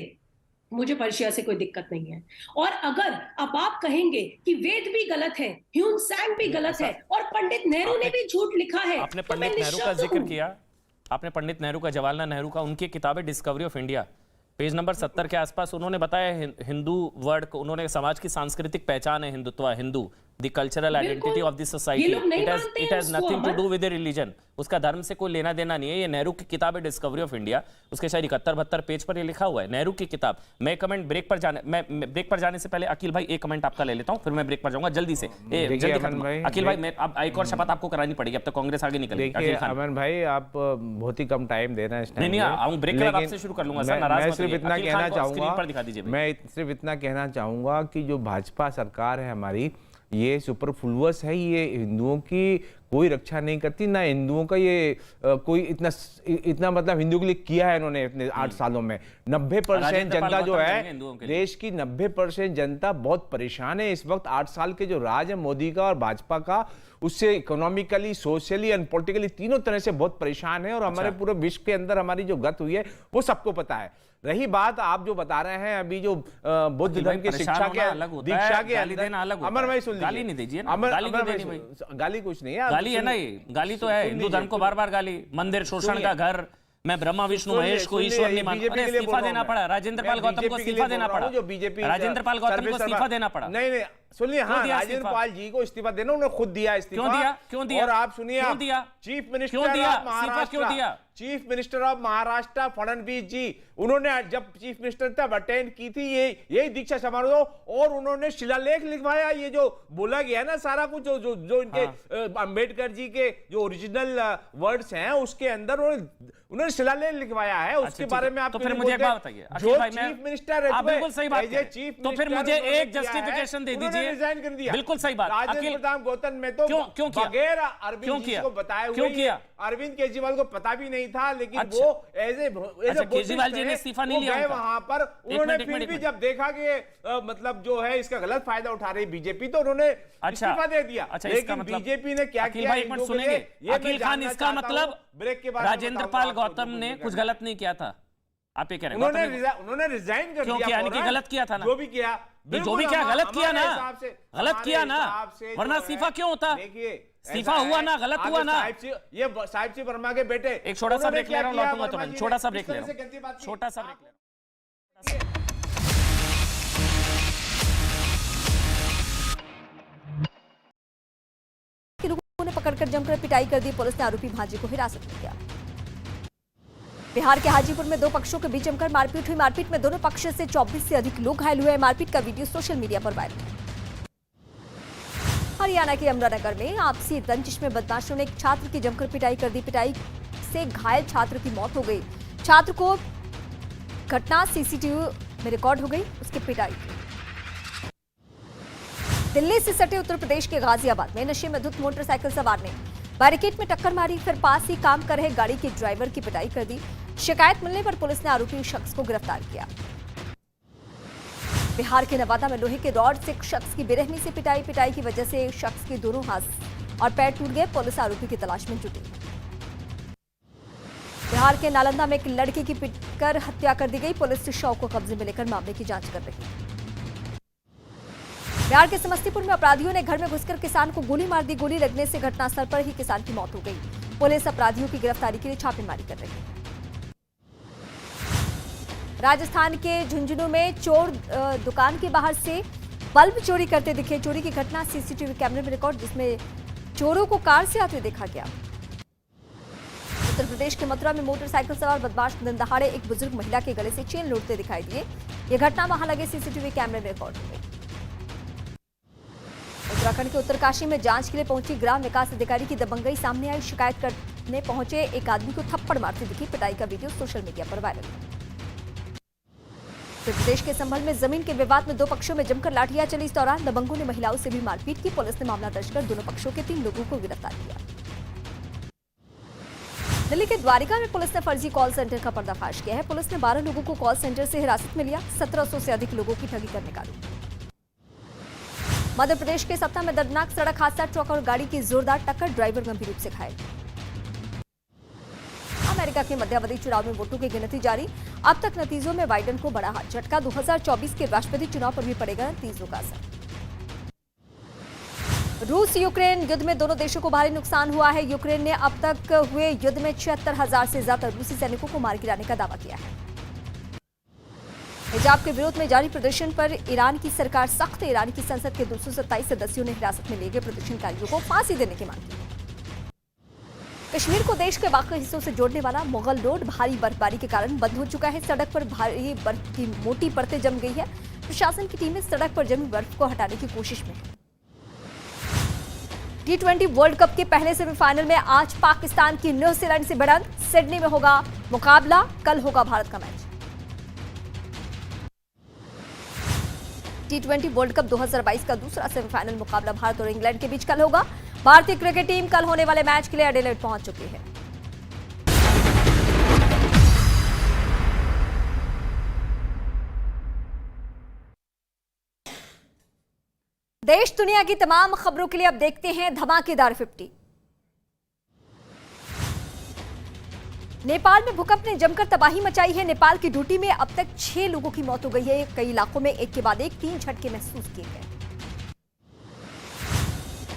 मुझे पर्शिया से कोई दिक्कत नहीं है। और अगर अब आप कहेंगे कि वेद भी गलत है, ह्यून सैंग भी गलत है, और पंडित नेहरू ने भी झूठ लिखा है, आपने पंडित नेहरू का जिक्र किया, आपने पंडित नेहरू का, जवाहरलाल नेहरू का, उनकी किताबें discovery of India page number 70 के आसपास उन्होंने बताया हिंदू वर्ड को, उन्होंने समाज की सांस्कृतिक पहचान है Hindutva, Hindu, the cultural identity of the society, it has nothing to do with the religion. उसका धर्म से कोई लेना देना नहीं है। ये नेहरू की किताब है डिस्कवरी ऑफ इंडिया, उसके शायद 71-72 पेज पर ये लिखा हुआ है, नेहरू की किताब। मैं कमेंट ब्रेक पर जाने से पहले अखिल भाई एक कमेंट आपका ले लेता हूं, फिर मैं ब्रेक पर जाऊंगा जल्दी से। अखिल भाई, मैं अब एक और शपथ आपको करानी पड़ेगी, अब तक कांग्रेस आगे निकल गई। अमन भाई, आप बहुत ही कम टाइम दे रहे हैं। नहीं, ब्रेक के बाद आपसे शुरू कर लूंगा सर, नाराज मत होइए। इतना कहना चाहूंगा, पर दिखा दीजिए। मैं सिर्फ इतना कहना चाहूंगा कि जो भाजपा सरकार है हमारी, ये सुपरफ्लुअस है, ये हिंदुओं की कोई रक्षा नहीं करती, ना हिंदुओं का ये कोई इतना मतलब हिंदुओं के लिए किया है इन्होंने इतने 8 सालों में। 90% जनता जो है, देश की 90% जनता बहुत परेशान है इस वक्त। 8 साल के जो राज है मोदी का और भाजपा का, उससे इकोनॉमिकली, सोशली एंड पॉलिटिकली तीनों तरह से बहुत परेशान है। और हमारे पूरे विश्व के अंदर हमारी जो गत हुई है वो सबको पता है। रही बात आप जो बता रहे हैं अभी, जो बुद्ध धर्म की शिक्षा के, दीक्षा के अंदर, अमर भाई सुन, गाली नहीं दीजिए, गाली कुछ नहीं है, गाली है ना, ये गाली तो है। हिंदू धर्म को बार बार गाली, मंदिर शोषण का घर, मैं ब्रह्मा विष्णु महेश को ईश्वर नहीं मानता। इस्तीफा देना पड़ा, राजेंद्र पाल गौतम को इस्तीफा देना पड़ा, राजेंद्र पाल गौतम को इस्तीफा देना पड़ा। नहीं सुनिए, हाँ, राजेंद्र पाल जी को इस्तीफा देना, उन्होंने खुद दिया इस्तीफा। क्यों दिया? और आप सुनिए, chief minister of Maharashtra, chief minister of Maharashtra Fadnavis ji, उन्होंने जब चीफ मिनिस्टर तब अटेंड की थी यही दीक्षा समारोह, और उन्होंने शिलालेख लिखवाया। ये जो बोला गया है ना सारा कुछ, जो इनके अंबेडकर जी के जो ओरिजिनल वर्ड्स हैं उसके अंदर उन्होंने शिलालेख लिखवाया है। उसके बारे में आप तो फिर मुझे एक बात बताइए, जो चीफ मिनिस्टर, आप बिल्कुल सही बात है, तो फिर मुझे एक जस्टिफिकेशन दे दीजिए। रिजाइन कर दिया, बिल्कुल सही बात। राजेंद्र प्रताप गौतम में तो क्यों बगैर अरविंद जी को बताए हुए, अरविंद केजरीवाल को पता भी नहीं था, लेकिन वो एज ए केजरीवाल जी ने इस्तीफा नहीं लिया वहां पर, उन्होंने फिर भी जब देखा कि मतलब जो है इसका गलत फायदा उठा रही बीजेपी, तो उन्होंने इस्तीफा दे दिया। लेकिन बीजेपी ने क्या किया, एक मिनट सुनेंगे अखिल खान, इसका मतलब ब्रेक के बाद राजेंद्र पाल गौतम ने कुछ गलत नहीं किया था, आप ये कह रहे हैं? उन्होंने रिजाइन कर दिया, यानी कि गलत किया था ना, जो भी किया, जो भी क्या गलत किया ना, गलत किया ना, वरना इस्तीफा क्यों होता? देखिए, इस्तीफा हुआ ना, गलत हुआ ना। ये साहिब जी वर्मा के बेटे, एक छोटा सा ब्रेक ले रहा हूं, लौटूंगा तो मैं, छोटा सा ब्रेक ले रहा हूं, छोटा सा ब्रेक ले रहा हूं। लोगों ने पकड़कर जमकर पिटाई कर दी, पुलिस ने आरोपी भांजे को हिरासत में लिया। बिहार के हाजीपुर में दो पक्षों के बीच जमकर मारपीट हुई। मारपीट में दोनों पक्ष से 24 से अधिक लोग घायल हुए। मारपीट का वीडियो सोशल मीडिया पर वायरल है। हरियाणा के यमुनानगर में आपसी रंजिश में बदमाशों ने एक छात्र की जमकर पिटाई कर दी। पिटाई से घायल छात्र की मौत हो गई। छात्र को घटना सीसीटीवी में रिकॉर्ड हो गई, उसकी पिटाई। दिल्ली से सटे उत्तर प्रदेश के गाजियाबाद में नशे में धुत मोटरसाइकिल सवार ने बैरिकेड में टक्कर मारी, फिर पास ही काम कर रहे गाड़ी के ड्राइवर की पिटाई कर दी। शिकायत मिलने पर पुलिस ने आरोपी शख्स को गिरफ्तार किया। बिहार के नवादा में लोहे के रॉड से एक शख्स की बेरहमी से पिटाई की वजह से एक शख्स के दोनों हाथ और पैर टूट गए। पुलिस आरोपी की तलाश में जुटी। बिहार के नालंदा में एक लड़की की पीटकर हत्या कर दी गई। पुलिस शव को कब्जे में लेकर मामले की जांच कर रही है। बिहार के समस्तीपुर में अपराधियों ने घर में घुसकर किसान को गोली मार दी। गोली लगने से घटनास्थल पर ही किसान की मौत हो गई। पुलिस अपराधियों की गिरफ्तारी के लिए छापेमारी कर रही है। राजस्थान के झुंझुनू में चोर दुकान के बाहर से बल्ब चोरी करते दिखे। चोरी की घटना सीसीटीवी कैमरे में रिकॉर्ड, जिसमें चोरों को कार से आते देखा गया। उत्तर प्रदेश के मथुरा में मोटरसाइकिल सवार बदमाश दिन दहाड़े एक बुजुर्ग महिला के गले से चेन लूटते दिखाई दिए। यह घटना वहां लगे सीसीटीवी कैमरे में रिकॉर्ड हो गई। उत्तराखंड के उत्तरकाशी में जांच के लिए पहुंची ग्राम विकास अधिकारी की दबंगई सामने आई। शिकायत करने पहुंचे एक आदमी को थप्पड़ मारती दिखी। पिटाई का वीडियो सोशल मीडिया पर वायरल है। उत्तर प्रदेश के संभल में जमीन के विवाद में दो पक्षों में जमकर लाठियां चली। इस दौरान दबंगों ने महिलाओं से भी मारपीट की। पुलिस ने मामला दर्ज कर दोनों पक्षों के 3 लोगों को गिरफ्तार किया। दिल्ली के द्वारिका में पुलिस ने फर्जी कॉल सेंटर का पर्दाफाश किया है। पुलिस ने 12 लोगों को कॉल सेंटर से हिरासत में लिया। 1700 से अधिक लोगों की ठगी करने का आरोप। मध्य प्रदेश के सतना में दर्दनाक सड़क हादसा। ट्रक और गाड़ी की जोरदार टक्कर, ड्राइवर गंभीर रूप से घायल। अमेरिका के मध्यावधि चुनाव में वोटों की गिनती जारी। अब तक नतीजों में बाइडेन को बड़ा हाथ झटका। 2024 के राष्ट्रपति चुनाव पर भी पड़ेगा नतीजों का असर। रूस यूक्रेन युद्ध में दोनों देशों को भारी नुकसान हुआ है। यूक्रेन ने अब तक हुए युद्ध में 76,000 से ज्यादा रूसी सैनिकों को मार गिराने का दावा किया है। हिजाब के विरोध में जारी प्रदर्शन पर ईरान की सरकार सख्त। ईरान की संसद के 227 सदस्यों ने हिरासत में लिए गए प्रदर्शनकारियों को फांसी देने की मांग की। कश्मीर को देश के बाकी हिस्सों से जोड़ने वाला मुगल रोड भारी बर्फबारी के कारण बंद हो चुका है। सड़क पर भारी बर्फ की मोटी परतें जम गई है। प्रशासन की टीमें सड़क पर जमी बर्फ को हटाने की कोशिश में है। T20 वर्ल्ड कप के पहले सेमीफाइनल में आज पाकिस्तान की न्यूजीलैंड से भिड़ंत। सिडनी में होगा मुकाबला। कल होगा भारत का मैच। T20 वर्ल्ड कप 2022 का दूसरा सेमीफाइनल मुकाबला भारत और इंग्लैंड के बीच कल होगा। भारतीय क्रिकेट टीम कल होने वाले मैच के लिए एडिलेड पहुंच चुकी है। देश दुनिया की तमाम खबरों के लिए अब देखते हैं धमाकेदार 50। नेपाल में भूकंप ने जमकर तबाही मचाई है। नेपाल की डूटी में अब तक 6 लोगों की मौत हो गई है। कई इलाकों में एक के बाद एक 3 झटके महसूस किए गए।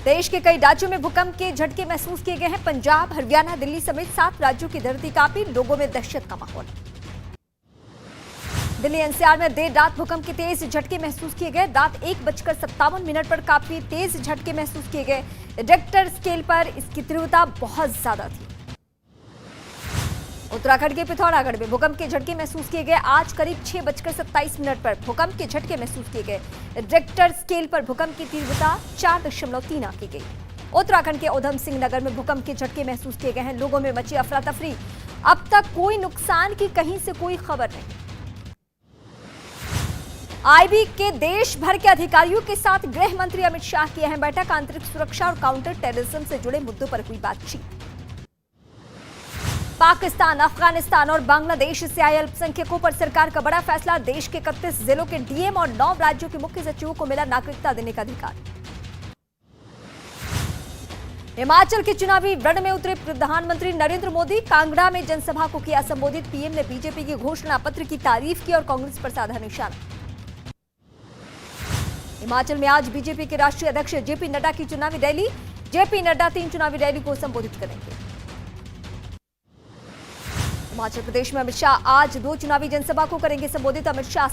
देश के कई राज्यों में भूकंप के झटके महसूस किए गए हैं। पंजाब, हरियाणा, दिल्ली समेत 7 राज्यों की धरती कांपी। लोगों में दहशत का माहौल। दिल्ली एनसीआर में देर रात भूकंप के तेज झटके महसूस किए गए। रात 1:57 पर काफी तेज झटके महसूस किए गए। रिक्टर स्केल पर इसकी तीव्रता बहुत ज्यादा थी। उत्तराखंड के पिथौरागढ़ में भूकंप के झटके महसूस किए गए। आज करीब 6:27 पर भूकंप के झटके महसूस किए गए। रिक्टर स्केल पर भूकंप की तीव्रता 4.3 आंकी गई। उत्तराखंड के उधम सिंह नगर में भूकंप के झटके महसूस किए गए हैं। लोगों में मची अफरा तफरी। अब तक कोई नुकसान की कहीं से कोई खबर नहीं। आईबी के देश भर के अधिकारियों के साथ गृह मंत्री अमित शाह की अहम बैठक। आंतरिक सुरक्षा और काउंटर टेररिज्म से जुड़े मुद्दों पर हुई बातचीत। पाकिस्तान, अफगानिस्तान और बांग्लादेश से आए अल्पसंख्यकों पर सरकार का बड़ा फैसला। देश के 31 जिलों के डीएम और 9 राज्यों के मुख्य सचिवों को मिला नागरिकता देने का अधिकार। हिमाचल के चुनावी रण में उतरे प्रधानमंत्री नरेंद्र मोदी। कांगड़ा में जनसभा को किया संबोधित। पीएम ने बीजेपी के घोषणा पत्र की तारीफ की और कांग्रेस पर साधा निशाना। हिमाचल में आज बीजेपी के राष्ट्रीय अध्यक्ष जेपी नड्डा की चुनावी रैली। जेपी नड्डा 3 चुनावी रैली को संबोधित करेंगे। हिमाचल प्रदेश में अमित शाह आज 2 चुनावी जनसभा को करेंगे संबोधित। अमित शाह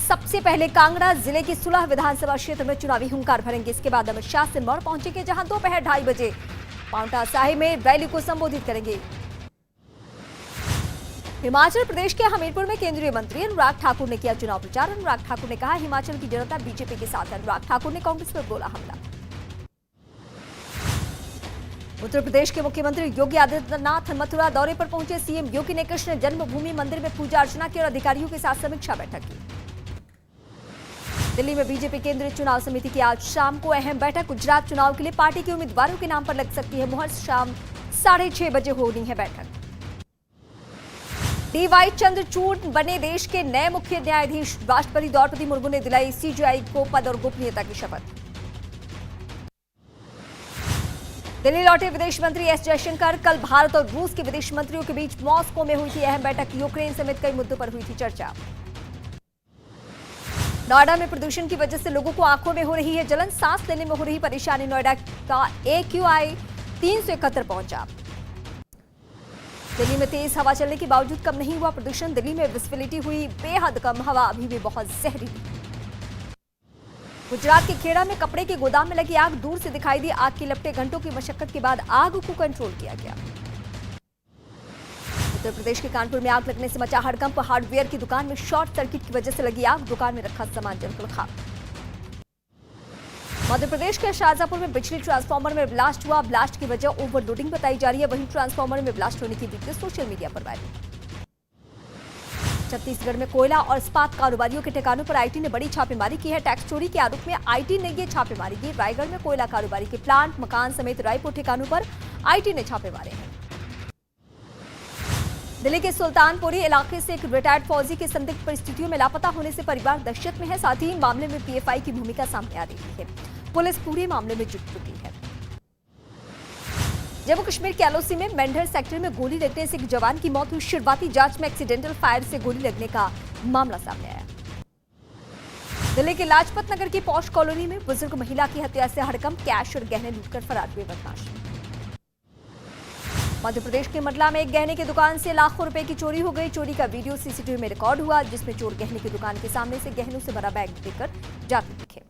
सबसे पहले कांगड़ा जिले की सुलह विधानसभा क्षेत्र में चुनावी हुंकार भरेंगे। इसके बाद अमित शाह सिरमौर पहुंचेंगे, जहां दोपहर 2:30 बजे पांवटा साहिब में रैली को संबोधित करेंगे। हिमाचल प्रदेश के हमीरपुर में केंद्रीय मंत्री अनुराग ठाकुर ने किया चुनाव प्रचार। अनुराग ठाकुर ने कहा, हिमाचल की जनता बीजेपी के साथ है। अनुराग ठाकुर ने कांग्रेस पर बोला हमला। उत्तर प्रदेश के मुख्यमंत्री योगी आदित्यनाथ मथुरा दौरे पर पहुंचे। सीएम योगी ने कृष्ण जन्मभूमि मंदिर में पूजा अर्चना की और अधिकारियों के साथ समीक्षा बैठक की। दिल्ली में बीजेपी केंद्रीय चुनाव समिति की आज शाम को अहम बैठक। गुजरात चुनाव के लिए पार्टी के उम्मीदवारों के नाम पर लग सकती है मुहर। शाम 6:30 बजे होनी है बैठक। डीवाई चंद्रचूड़ बने देश के नए मुख्य न्यायाधीश। राष्ट्रपति द्रौपदी मुर्मू ने दिलाई सीजेआई को पद और गोपनीयता की शपथ। दिल्ली लौटे विदेश मंत्री एस जयशंकर। कल भारत और रूस के विदेश मंत्रियों के बीच मॉस्को में हुई थी अहम बैठक। यूक्रेन समेत कई मुद्दों पर हुई थी चर्चा। नोएडा में प्रदूषण की वजह से लोगों को आंखों में हो रही है जलन, सांस लेने में हो रही परेशानी। नोएडा का AQI 371 पहुंचा। दिल्ली में तेज हवा चलने के बावजूद कम नहीं हुआ प्रदूषण। दिल्ली में विजिबिलिटी हुई बेहद कम, हवा अभी भी बहुत जहरीली। गुजरात के खेड़ा में कपड़े के गोदाम में लगी आग, दूर से दिखाई दी आग की लपटें। घंटों की मशक्कत के बाद आग को कंट्रोल किया गया। उत्तर प्रदेश के कानपुर में आग लगने से मचा हड़कंप। हार्डवेयर की दुकान में शॉर्ट सर्किट की वजह से लगी आग, दुकान में रखा सामान जलकर खाक। मध्य प्रदेश के शाहजहांपुर में बिजली ट्रांसफार्मर में ब्लास्ट हुआ। ब्लास्ट की वजह ओवरलोडिंग बताई जा रही है। वहीं ट्रांसफार्मर में ब्लास्ट होने की वीडियो सोशल मीडिया पर वायरल। छत्तीसगढ़ में कोयला और इस्पात कारोबारियों के ठिकानों पर आईटी ने बड़ी छापेमारी की है। टैक्स चोरी के आरोप में आईटी ने ये छापेमारी की। रायगढ़ में कोयला कारोबारी के प्लांट, मकान समेत रायपुर ठिकानों पर आईटी ने छापे मारे हैं। दिल्ली के सुल्तानपुरी इलाके से एक रिटायर्ड फौजी के संदिग्ध परिस्थितियों में लापता होने से परिवार दहशत में है। साथ ही मामले में पीएफआई की भूमिका सामने आ रही है। पुलिस पूरे मामले में जुट चुकी है। जम्मू कश्मीर के एलओसी में मेंढर सेक्टर में गोली लगने से एक जवान की मौत हुई। शुरुआती जांच में एक्सीडेंटल फायर से गोली लगने का मामला सामने आया। दिल्ली के लाजपत नगर की पॉश कॉलोनी में बुजुर्ग महिला की हत्या से हड़कंप, कैश और गहने लूटकर फरार हुए बदमाश। मध्य प्रदेश के मंडला में एक गहने की दुकान से लाखों रुपए की चोरी हो गई। चोरी का वीडियो सीसीटीवी में रिकॉर्ड हुआ, जिसमें चोर गहने की दुकान के सामने से गहनों से भरा बैग लेकर जाते दिखे।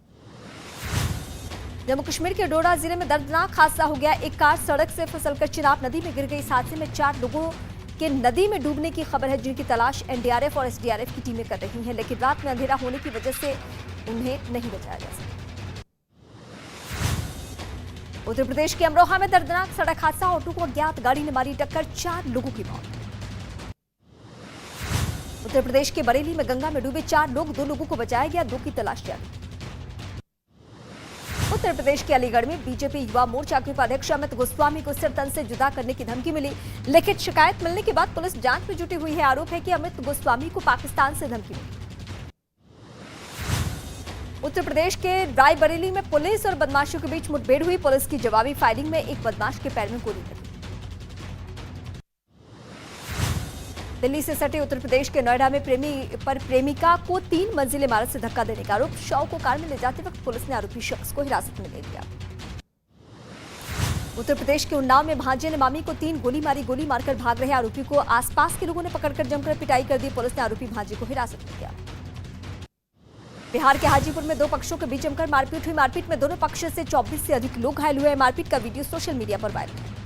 जम्मू कश्मीर के डोडा जिले में दर्दनाक हादसा हो गया। एक कार सड़क से फिसलकर चिनाब नदी में गिर गई। इस हादसे में 4 लोगों के नदी में डूबने की खबर है, जिनकी तलाश एनडीआरएफ और एसडीआरएफ की टीमें कर रही हैं, लेकिन रात में अंधेरा होने की वजह से उन्हें नहीं बचाया जा सका। उत्तर प्रदेश के अमरोहा में दर्दनाक सड़क हादसा। ऑटो को अज्ञात गाड़ी ने मारी टक्कर, 4 लोगों की मौत। उत्तर प्रदेश के बरेली में गंगा में डूबे 4 लोग, 2 लोगों को बचाया गया, 2 की तलाश जारी। उत्तर प्रदेश के अलीगढ़ में बीजेपी युवा मोर्चा के उपाध्यक्ष अमित गोस्वामी को सिर तन से जुदा करने की धमकी मिली। लिखित शिकायत मिलने के बाद पुलिस जांच में जुटी हुई है। आरोप है कि अमित गोस्वामी को पाकिस्तान से धमकी मिली। उत्तर प्रदेश के रायबरेली में पुलिस और बदमाशों के बीच मुठभेड़ हुई। पुलिस की जवाबी फायरिंग में एक बदमाश के पैर में गोली लगी। दिल्ली से सटे उत्तर प्रदेश के नोएडा में प्रेमिका को 3 मंजिल इमारत से धक्का देने का आरोप। शव को कार में ले जाते वक्त पुलिस ने आरोपी शख्स को हिरासत में ले लिया। उत्तर प्रदेश के उन्नाव में भांजे ने मामी को 3 गोली मारी। गोली मारकर भाग रहे आरोपी को आसपास के लोगों ने पकड़कर जमकर पिटाई कर दी। पुलिस ने आरोपी भांजे को हिरासत में लिया। बिहार के हाजीपुर में 2 पक्षों के बीच जमकर मारपीट हुई। मारपीट में दोनों पक्ष से 24 से अधिक लोग घायल हुए। मारपीट का वीडियो सोशल मीडिया पर वायरल है।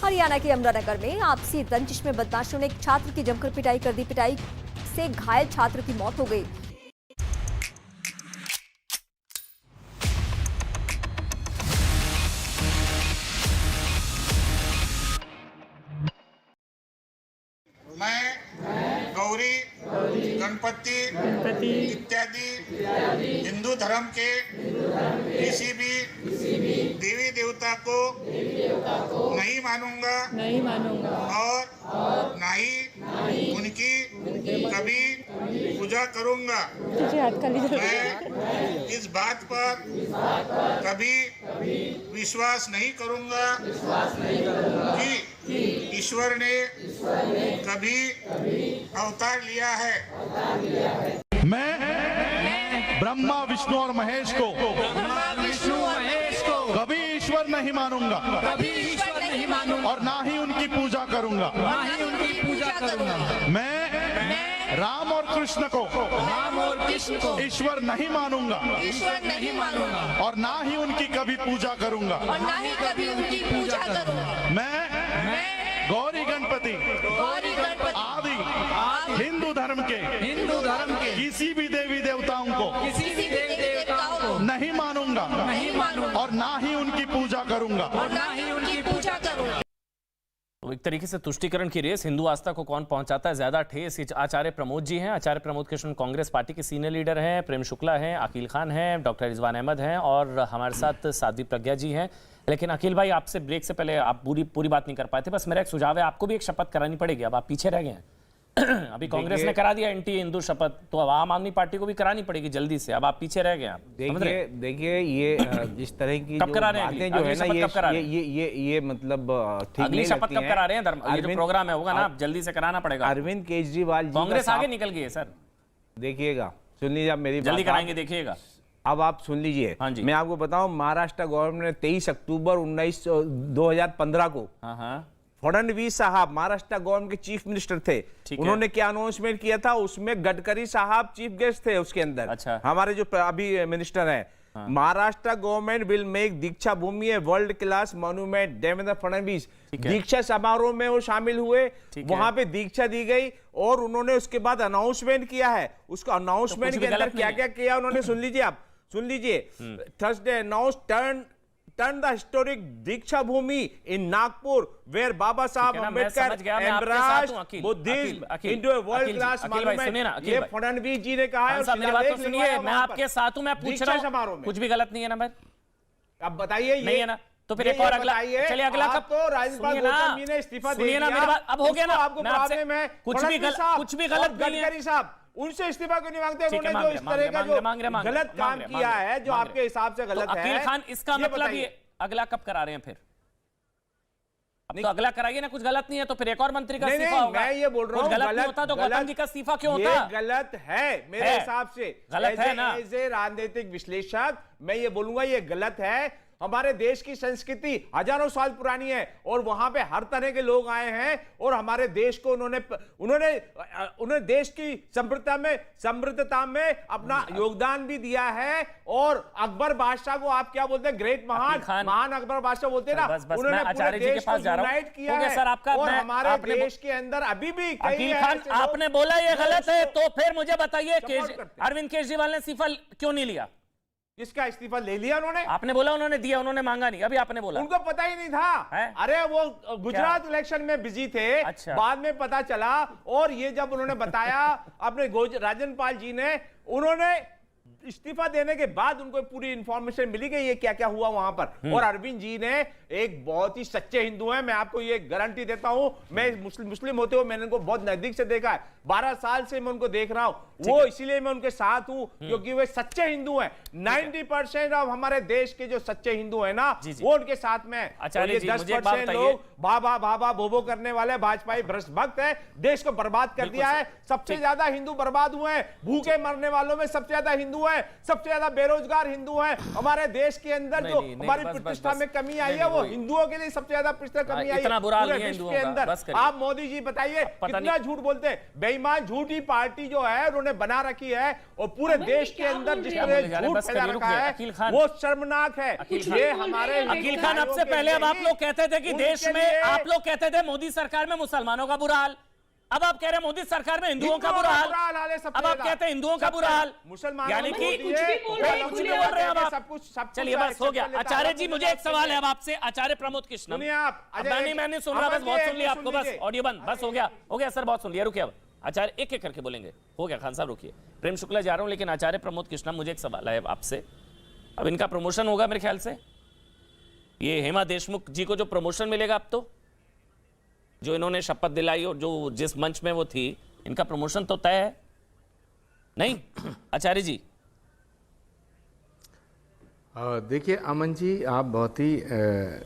हरियाणा के अमरानगर में आपसी रंजिश में बदमाशों ने एक छात्र की जमकर पिटाई कर दी। पिटाई से घायल छात्र की मौत हो गई। मैं गौरी गणपति इत्यादि हिंदू धर्म के किसी भी देवी देवता को नहीं मानूंगा और ना ही उनकी कभी पूजा करूंगा। मैं इस बात पर कभी विश्वास नहीं करूंगा कि ईश्वर ने कभी अवतार लिया है। मैं ब्रह्मा विष्णु और महेश को कभी ईश्वर नहीं मानूंगा और ना ही उनकी पूजा करूंगा। मैं राम और कृष्ण को ईश्वर नहीं मानूंगा और ना ही उनकी कभी पूजा करूंगा। मैं गौरी गणपति आदि हिंदू धर्म के किसी भी देवी देवताओं को नहीं मानूंगा और ना ही उनकी पूजा करूंगा। तो एक तरीके से तुष्टीकरण की रेस हिंदू आस्था को कौन पहुंचाता है ज्यादा ठेस। आचार्य प्रमोद जी हैं। आचार्य प्रमोद कृष्ण कांग्रेस पार्टी के सीनियर लीडर हैं। प्रेम शुक्ला हैं, अकील खान हैं, डॉक्टर रिजवान अहमद हैं और हमारे साथ साध्वी प्रज्ञा जी हैं। लेकिन अखिल भाई, आपसे ब्रेक से पहले आप पूरी बात नहीं कर पाए थे। बस मेरा एक सुझाव है, आपको भी एक शपथ करानी पड़ेगी। अब आप पीछे रह गए हैं। अभी कांग्रेस ने करा दिया एंटी हिंदू शपथ, तो अब आम आदमी पार्टी को भी करानी पड़ेगी जल्दी से। अब आप पीछे रह गए। देखिए ये इस तरह की कब करा रहे हैं बातें जो है ना, ये मतलब ठीक अगली शपथ कब करा रहे हैं? ये जो प्रोग्राम है होगा ना, जल्दी से कराना पड़ेगा। अरविंद केजरीवाल जी कांग्रेस आगे निकल गई है सर। देखिएगा, सुन लीजिए आप मेरी जल्दी बात। कराएंगे, देखिएगा। अब आप सुन लीजिए। हाँ जी। मैं आपको बताऊं, महाराष्ट्र गवर्नमेंट ने 23 अक्टूबर 2015 को हाँ, फडणवीस साहब महाराष्ट्र गवर्नमेंट के चीफ मिनिस्टर थे, ठीक है। उन्होंने क्या अनाउंसमेंट किया था, उसमें गडकरी साहब चीफ गेस्ट थे उसके अंदर। अच्छा। हमारे जो अभी मिनिस्टर हैं, Maharashtra government will make Deeksha Bhoomi a world class monument. Devendra Fadnavis दीक्षा समारोह में वो शामिल हुए, वहां पे दीक्षा दी गई और उन्होंने उसके बाद अनाउंसमेंट किया है। उसको अनाउंसमेंट के अंदर क्या क्या किया उन्होंने, सुन लीजिए आप, सुन लीजिए। Thursday announce turn the historic Diksha Bhumi in Nagpur, where Baba Saheb Ambedkar embraced Buddhism into a world class monument। ये फडणवीस जी ने कहा है। मेरी बात तो सुनिए, मैं आपके साथ हूं, मैं पूछ रहा हूं, कुछ भी गलत नहीं है ना भाई? अब बताइए, नहीं है ना? तो फिर एक और अगला, चलिए अगला कब? तो राज्यपाल गौतम जी ने इस्तीफा दे दिया। मेरी बात अब हो गया ना? आपको प्रॉब्लम है, कुछ भी गलत नहीं है। गडकरी साहब उनसे इस्तीफा क्यों नहीं मांगते? उन्होंने जो इस तरह का जो गलत काम किया है, जो आपके हिसाब से गलत है। अकील खान, इसका मतलब ये अगला कब करा रहे हैं फिर? अब तो अगला कराइए ना, कुछ गलत नहीं है तो फिर एक और मंत्री का इस्तीफा होगा। मैं ये बोल रहा हूँ, गलत नहीं होता तो गौतम जी का इस्तीफा क्यों होता? ये गलत है मेरे हिसाब से, गलत है ना? एज ए राजनीतिक विश्लेषक मैं ये बोलूंगा, ये गलत है। हमारे देश की संस्कृति हजारों साल पुरानी है और वहां पे हर तरह के लोग आए हैं और हमारे देश को उन्होंने देश की समृद्धता में अपना योगदान भी दिया है। और अकबर बादशाह को आप क्या बोलते हैं, ग्रेट महान अकबर बादशाह बोलते हैं ना, उन्होंने पूरे देश को यूनाइट किया है। सर आपका, और हमारे देश के अंदर अभी भी अकील खान, आपने बोला ये गलत है, तो फिर मुझे बताइए अरविंद केजरीवाल ने इस्तीफा क्यों नहीं लिया? किसका इस्तीफा ले लिया उन्होंने? आपने बोला उन्होंने दिया, उन्होंने मांगा नहीं, अभी आपने बोला उनको पता ही नहीं था है? अरे वो गुजरात इलेक्शन में बिजी थे। अच्छा। बाद में पता चला और ये जब उन्होंने बताया अपने राजनपाल जी ने, उन्होंने इस्तीफा देने के बाद उनको पूरी इंफॉर्मेशन मिली कि ये क्या क्या हुआ वहां पर। और अरविंद जी ने एक बहुत ही सच्चे हिंदू हैं, मैं आपको ये गारंटी देता हूं। मैं मुस्लिम होते हुए मैंने उनको बहुत नजदीक से देखा है, 12 साल से मैं उनको देख रहा हूं। वो इसीलिए मैं उनके साथ हूं क्योंकि वे सच्चे हिंदू हैं। 90% ऑफ हमारे देश के जो सच्चे हिंदू हैं ना, वो उनके साथ में है। 10% लोग बाबा भोबो करने वाले भाजपाई भ्रष्ट भक्त है, देश को बर्बाद कर दिया है। सबसे ज्यादा हिंदू बर्बाद हुए हैं, भूखे मरने वालों में सबसे ज्यादा हिंदू है, सबसे ज्यादा बेरोजगार हिंदू हैं। हमारे देश के अंदर जो हमारी प्रतिष्ठा में कमी आई है, वो हिंदुओं के लिए सबसे ज्यादा प्रतिष्ठा कमी आई है पूरे विश्व के अंदर। आप मोदी जी बताइए कितना झूठ बोलते हैं। बेईमान झूठी पार्टी जो है उन्होंने बना रखी है और पूरे देश के अंदर जिस तरह झूठ फैला रखा है वो शर्मनाक है। ये हमारे अकील खान, आपसे पहले अब आप लोग कहते थे कि देश में, आप लोग कहते थे मोदी सरकार में मुसलमानों का बुरा हाल, अब आप कह रहे हैं मोदी सरकार में हिंदुओं का बुरा हाल। अब आप कहते हैं हिंदुओं का बुरा हाल, यानी कि कुछ भी बोल रहे हैं अब आप। चलिए बस हो गया। आचार्य जी, मुझे एक सवाल है अब आपसे, आचार्य प्रमोद कृष्णम। मैंने सुन रहा, बस बहुत सुन लिया आपको, बस ऑडियो बंद, बस हो गया सर, बहुत सुन लिया, रुकिए। अब आचार्य एक एक करके बोलेंगे, हो गया खान साहब, रुकिए। प्रेम शुक्ला जा रहा हूं, लेकिन आचार्य प्रमोद कृष्णम, मुझे एक सवाल है आपसे। अब इनका प्रमोशन होगा मेरे ख्याल से, ये हेमा देशमुख जी को जो प्रमोशन मिलेगा अब, तो जो इन्होंने शपथ दिलाई और जो जिस मंच में वो थी, इनका प्रमोशन तो तय है नहीं आचार्य जी? देखिए अमन जी, आप बहुत ही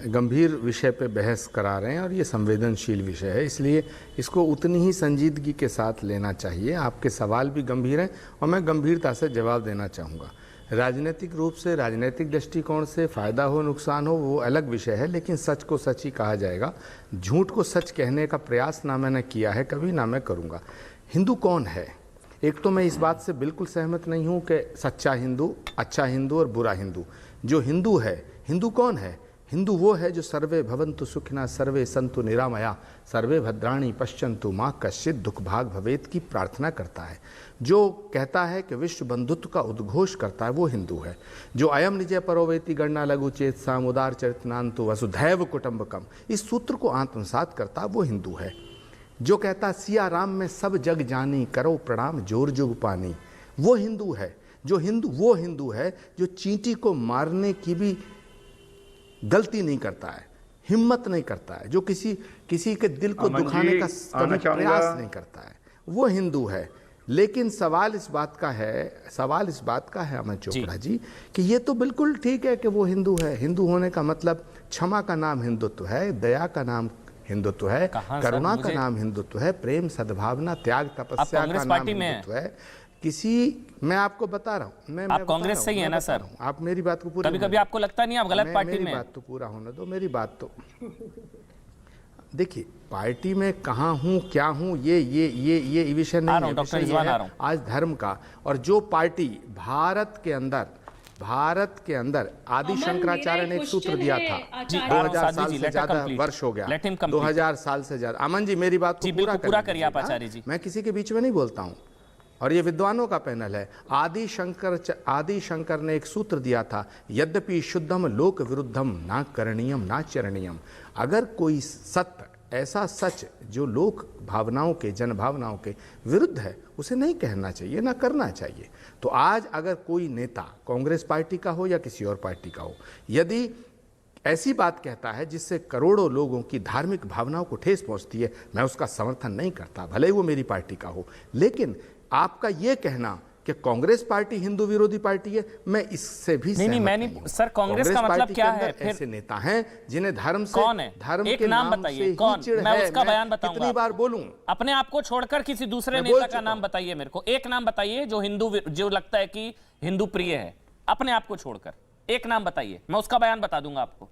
गंभीर विषय पे बहस करा रहे हैं और ये संवेदनशील विषय है, इसलिए इसको उतनी ही संजीदगी के साथ लेना चाहिए। आपके सवाल भी गंभीर हैं और मैं गंभीरता से जवाब देना चाहूँगा। राजनीतिक रूप से, राजनीतिक दृष्टिकोण से फ़ायदा हो नुकसान हो वो अलग विषय है, लेकिन सच को सच ही कहा जाएगा। झूठ को सच कहने का प्रयास ना मैंने किया है कभी, ना मैं करूँगा। हिंदू कौन है? एक तो मैं इस बात से बिल्कुल सहमत नहीं हूँ कि सच्चा हिंदू, अच्छा हिंदू और बुरा हिंदू। जो हिंदू है, हिंदू कौन है? हिंदू वो है जो सर्वे भवन्तु सुखिनः सर्वे सन्तु निरामया सर्वे भद्राणि पश्यन्तु माँ कश्चित् दुख भाग भवेत की प्रार्थना करता है, जो कहता है कि विश्व बंधुत्व का उद्घोष करता है, वो हिंदू है। जो अयम निजय परोवेति गणना लघु चेत साम उदार चरितनान्तु वसुधैव कुटुम्बकम, इस सूत्र को आत्मसात करता है, वो हिंदू है। जो कहता सिया राम में सब जग जानी करो प्रणाम जोर जुग पानी, वो हिंदू है। जो हिंदू, वो हिंदू है जो चींटी को मारने की भी गलती नहीं करता है, हिम्मत नहीं करता है, जो किसी के दिल को दुखाने का कभी प्रयास नहीं करता है, वो हिंदू है। लेकिन सवाल इस बात का है अमन चोपड़ा जी कि ये तो बिल्कुल ठीक है कि वो हिंदू है। हिंदू होने का मतलब क्षमा का नाम हिंदुत्व है, दया का नाम हिंदुत्व है, करुणा का नाम हिंदुत्व है, प्रेम सद्भावना त्याग तपस्या का नाम हिंदुत्व है। मैं आपको बता रहा हूं, मैं आप कांग्रेस से ही है ना सर? आप मेरी बात को पूरी, कभी कभी आपको लगता नहीं आप गलत पार्टी में? मेरी बात तो पूरा होने दो, मेरी बात तो देखिए, पार्टी में कहाँ हूँ क्या हूँ ये विषय नहीं है। डॉक्टर विषय रिजवान, है आ रहा हूं। आज धर्म का, और जो पार्टी भारत के अंदर आदि शंकराचार्य ने एक सूत्र दिया था, 2000 साल से ज्यादा वर्ष हो गया, 2000 साल से ज्यादा। अमन जी मेरी बात को पूरा करिए आप आचार्य जी। मैं किसी के बीच में नहीं बोलता हूँ, और ये विद्वानों का पैनल है। आदि शंकर ने एक सूत्र दिया था, यद्यपि शुद्धम लोक विरुद्धम ना करणीयम ना चरणीयम। अगर कोई सत्य, ऐसा सच जो लोक भावनाओं के, जन भावनाओं के विरुद्ध है, उसे नहीं कहना चाहिए, ना करना चाहिए। तो आज अगर कोई नेता कांग्रेस पार्टी का हो या किसी और पार्टी का हो, यदि ऐसी बात कहता है जिससे करोड़ों लोगों की धार्मिक भावनाओं को ठेस पहुंचती है, मैं उसका समर्थन नहीं करता, भले ही वो मेरी पार्टी का हो। लेकिन आपका ये कहना कि कांग्रेस पार्टी हिंदू विरोधी पार्टी है, मैं इससे भी नहीं, मैं नहीं सर। कांग्रेस का मतलब क्या है? फिर ऐसे नेता हैं जिन्हें धर्म से, कौन है? धर्म एक के नाम बताइए, कौन? मैं उसका बयान बताऊंगा। कितनी बार बोलूं? अपने आप को छोड़कर किसी दूसरे नेता का नाम बताइए मेरे को। एक नाम बताइए जो लगता है कि हिंदू प्रिय है, अपने आप को छोड़कर एक नाम बताइए, मैं उसका बयान बता दूंगा आपको।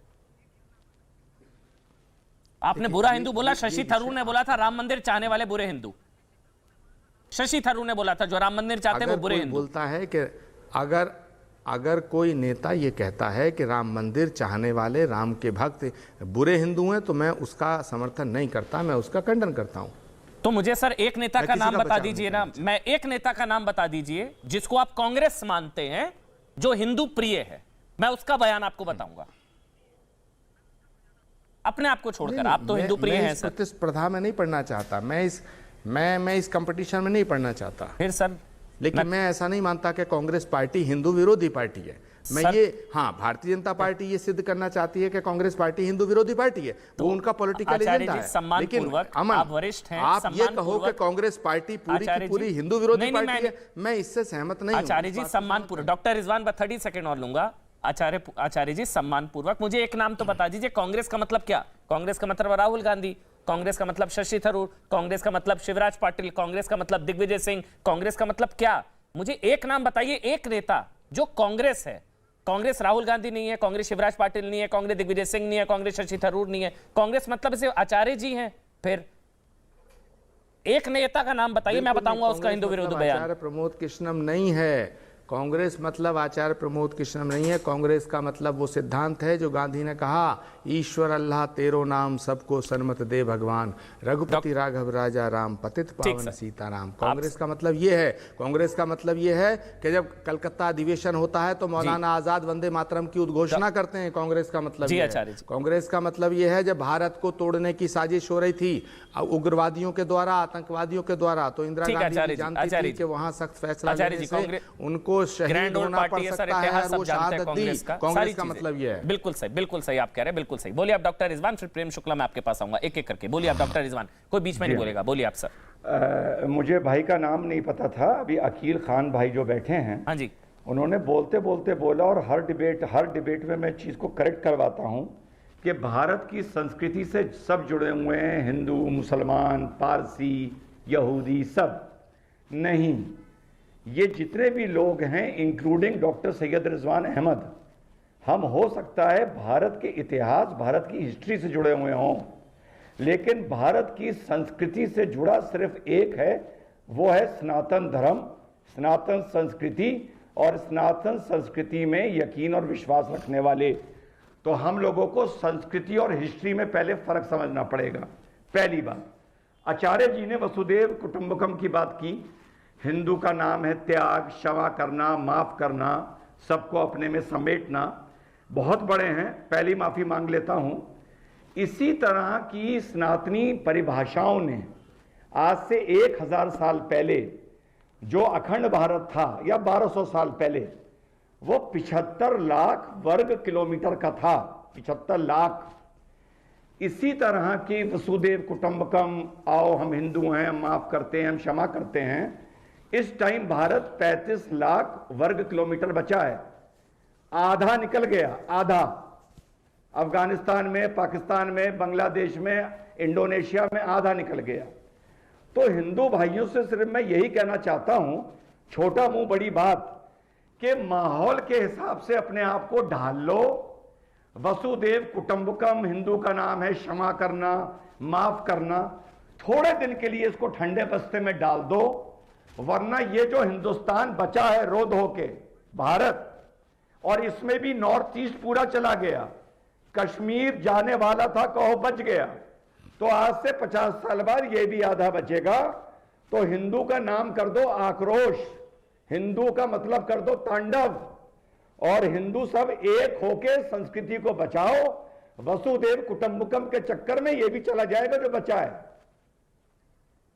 आपने बुरा हिंदू बोला, शशि थरूर ने बोला था राम मंदिर चाहने वाले बुरे हिंदू। शशि थरूर ने बोला था जो राम मंदिर चाहते हैं वो बुरे हिंदू। बोलता है कि अगर कोई नेता ये कहता है कि राम मंदिर चाहने वाले, राम के भक्त बुरे हिंदू हैं, तो मैं उसका समर्थन नहीं करता, मैं उसका खंडन करता हूं। तो मुझे सर एक नेता का नाम बता दीजिए ना, मैं एक नेता का नाम बता दीजिए जिसको आप कांग्रेस मानते हैं जो हिंदू प्रिय है, मैं उसका बयान आपको बताऊंगा। अपने आप को छोड़कर, आप तो हिंदू प्रिय हैं सर। प्रतिस्पर्धा में नहीं पढ़ना चाहता, मैं इस कंपटीशन में नहीं पढ़ना चाहता। फिर सर, लेकिन मैं ऐसा नहीं मानता कि कांग्रेस पार्टी हिंदू विरोधी पार्टी है। मैं भारतीय जनता पार्टी ये सिद्ध करना चाहती है कि कांग्रेस पार्टी हिंदू विरोधी पार्टी है, वो उनका पॉलिटिकल एजेंडा है। लेकिन अमन, आप वरिष्ठ हैं, आप ये कहो कि कांग्रेस पार्टी पूरी की पूरी हिंदू विरोधी पार्टी है, मैं इससे सहमत नहीं हूं। आचार्य जी सम्मानपूर्वक, डॉक्टर रिजवान 30 सेकंड और लूंगा। आचार्य जी सम्मानपूर्वक मुझे एक नाम तो बता दीजिए। कांग्रेस का मतलब क्या? कांग्रेस का मतलब राहुल गांधी, कांग्रेस का मतलब शशि थरूर, कांग्रेस का मतलब शिवराज पाटिल, कांग्रेस का मतलब दिग्विजय सिंह, कांग्रेस का मतलब क्या? मुझे एक नाम बताइए, एक नेता जो कांग्रेस है। कांग्रेस राहुल गांधी नहीं है, कांग्रेस शिवराज पाटिल नहीं है, कांग्रेस दिग्विजय सिंह नहीं है, कांग्रेस शशि थरूर नहीं है। कांग्रेस मतलब सिर्फ आचार्य जी हैं। फिर एक नेता का नाम बताइए, मैं बताऊंगा उसका हिंदू विरोध बयान। आचार्य प्रमोद कृष्णम नहीं है कांग्रेस, मतलब आचार्य प्रमोद कृष्णम नहीं है। कांग्रेस का मतलब वो सिद्धांत है जो गांधी ने कहा, ईश्वर अल्लाह तेरो नाम सबको सन्मत दे भगवान, रघुपति राघव राजा राम, पतित पावन सीताराम। कांग्रेस का मतलब ये है। कांग्रेस का मतलब ये है कि जब कलकत्ता अधिवेशन होता है तो मौलाना आजाद वंदे मातरम की उद्घोषणा करते हैं। कांग्रेस का मतलब ये है। कांग्रेस का मतलब ये है जब भारत को तोड़ने की साजिश हो रही थी उग्रवादियों के द्वारा, आतंकवादियों के द्वारा, तो इंदिरा गांधी जानती थी कि वहां सख्त फैसला लेने से उनको शहीद होना पड़ सकता है, और वो शहादत दी। कांग्रेस का मतलब ये है। बिल्कुल सही आप कह रहे हैं, बिल्कुल सही। बोलिए आप डॉक्टर रिजवान, फिर प्रेम शुक्ला मैं आपके पास आऊंगा एक एक करके। बोलिए आप डॉक्टर रिजवान, कोई बीच में नहीं बोलेगा, बोलिए आप सर। मुझे भाई का नाम नहीं पता था, अभी अकील खान भाई जो बैठे हैं, हाँ जी, उन्होंने बोलते बोलते बोला, और हर डिबेट में मैं चीज को करेक्ट करवाता हूं कि भारत की संस्कृति से सब जुड़े हुए हैं, हिंदू, मुसलमान, पारसी, यहूदी, सब नहीं। ये जितने भी लोग हैं, इंक्लूडिंग डॉक्टर सैयद रिजवान अहमद, हम हो सकता है भारत के इतिहास, भारत की हिस्ट्री से जुड़े हुए हों, लेकिन भारत की संस्कृति से जुड़ा सिर्फ एक है, वो है सनातन धर्म, सनातन संस्कृति, और सनातन संस्कृति में यकीन और विश्वास रखने वाले। तो हम लोगों को संस्कृति और हिस्ट्री में पहले फर्क समझना पड़ेगा। पहली बात, आचार्य जी ने वसुदेव कुटुंबकम की बात की। हिंदू का नाम है त्याग, क्षमा करना, माफ करना, सबको अपने में समेटना। बहुत बड़े हैं, पहली माफी मांग लेता हूं। इसी तरह की सनातनी परिभाषाओं ने आज से 1000 साल पहले जो अखंड भारत था, या 1200 साल पहले, वो 75 लाख वर्ग किलोमीटर का था। 75 लाख। इसी तरह की वसुदेव कुटुंबकम, आओ हम हिंदू हैं, हम माफ करते हैं, हम क्षमा करते हैं। इस टाइम भारत 35 लाख वर्ग किलोमीटर बचा है, आधा निकल गया, आधा। अफगानिस्तान में, पाकिस्तान में, बांग्लादेश में, इंडोनेशिया में आधा निकल गया। तो हिंदू भाइयों से सिर्फ मैं यही कहना चाहता हूं, छोटा मुंह बड़ी बात के माहौल के हिसाब से अपने आप को ढाल लो। वसुदेव कुटुंबकम हिंदू का नाम है क्षमा करना, माफ करना। थोड़े दिन के लिए इसको ठंडे बस्ते में डाल दो, वरना ये जो हिंदुस्तान बचा है रो धो के भारत, और इसमें भी नॉर्थ ईस्ट पूरा चला गया, कश्मीर जाने वाला था कहो बच गया, तो आज से 50 साल बाद ये भी आधा बचेगा। तो हिंदू का नाम कर दो आक्रोश, हिंदू का मतलब कर दो तांडव, और हिंदू सब एक होके संस्कृति को बचाओ। वसुदेव कुटुंबकम के चक्कर में ये भी चला जाएगा जो बचा है।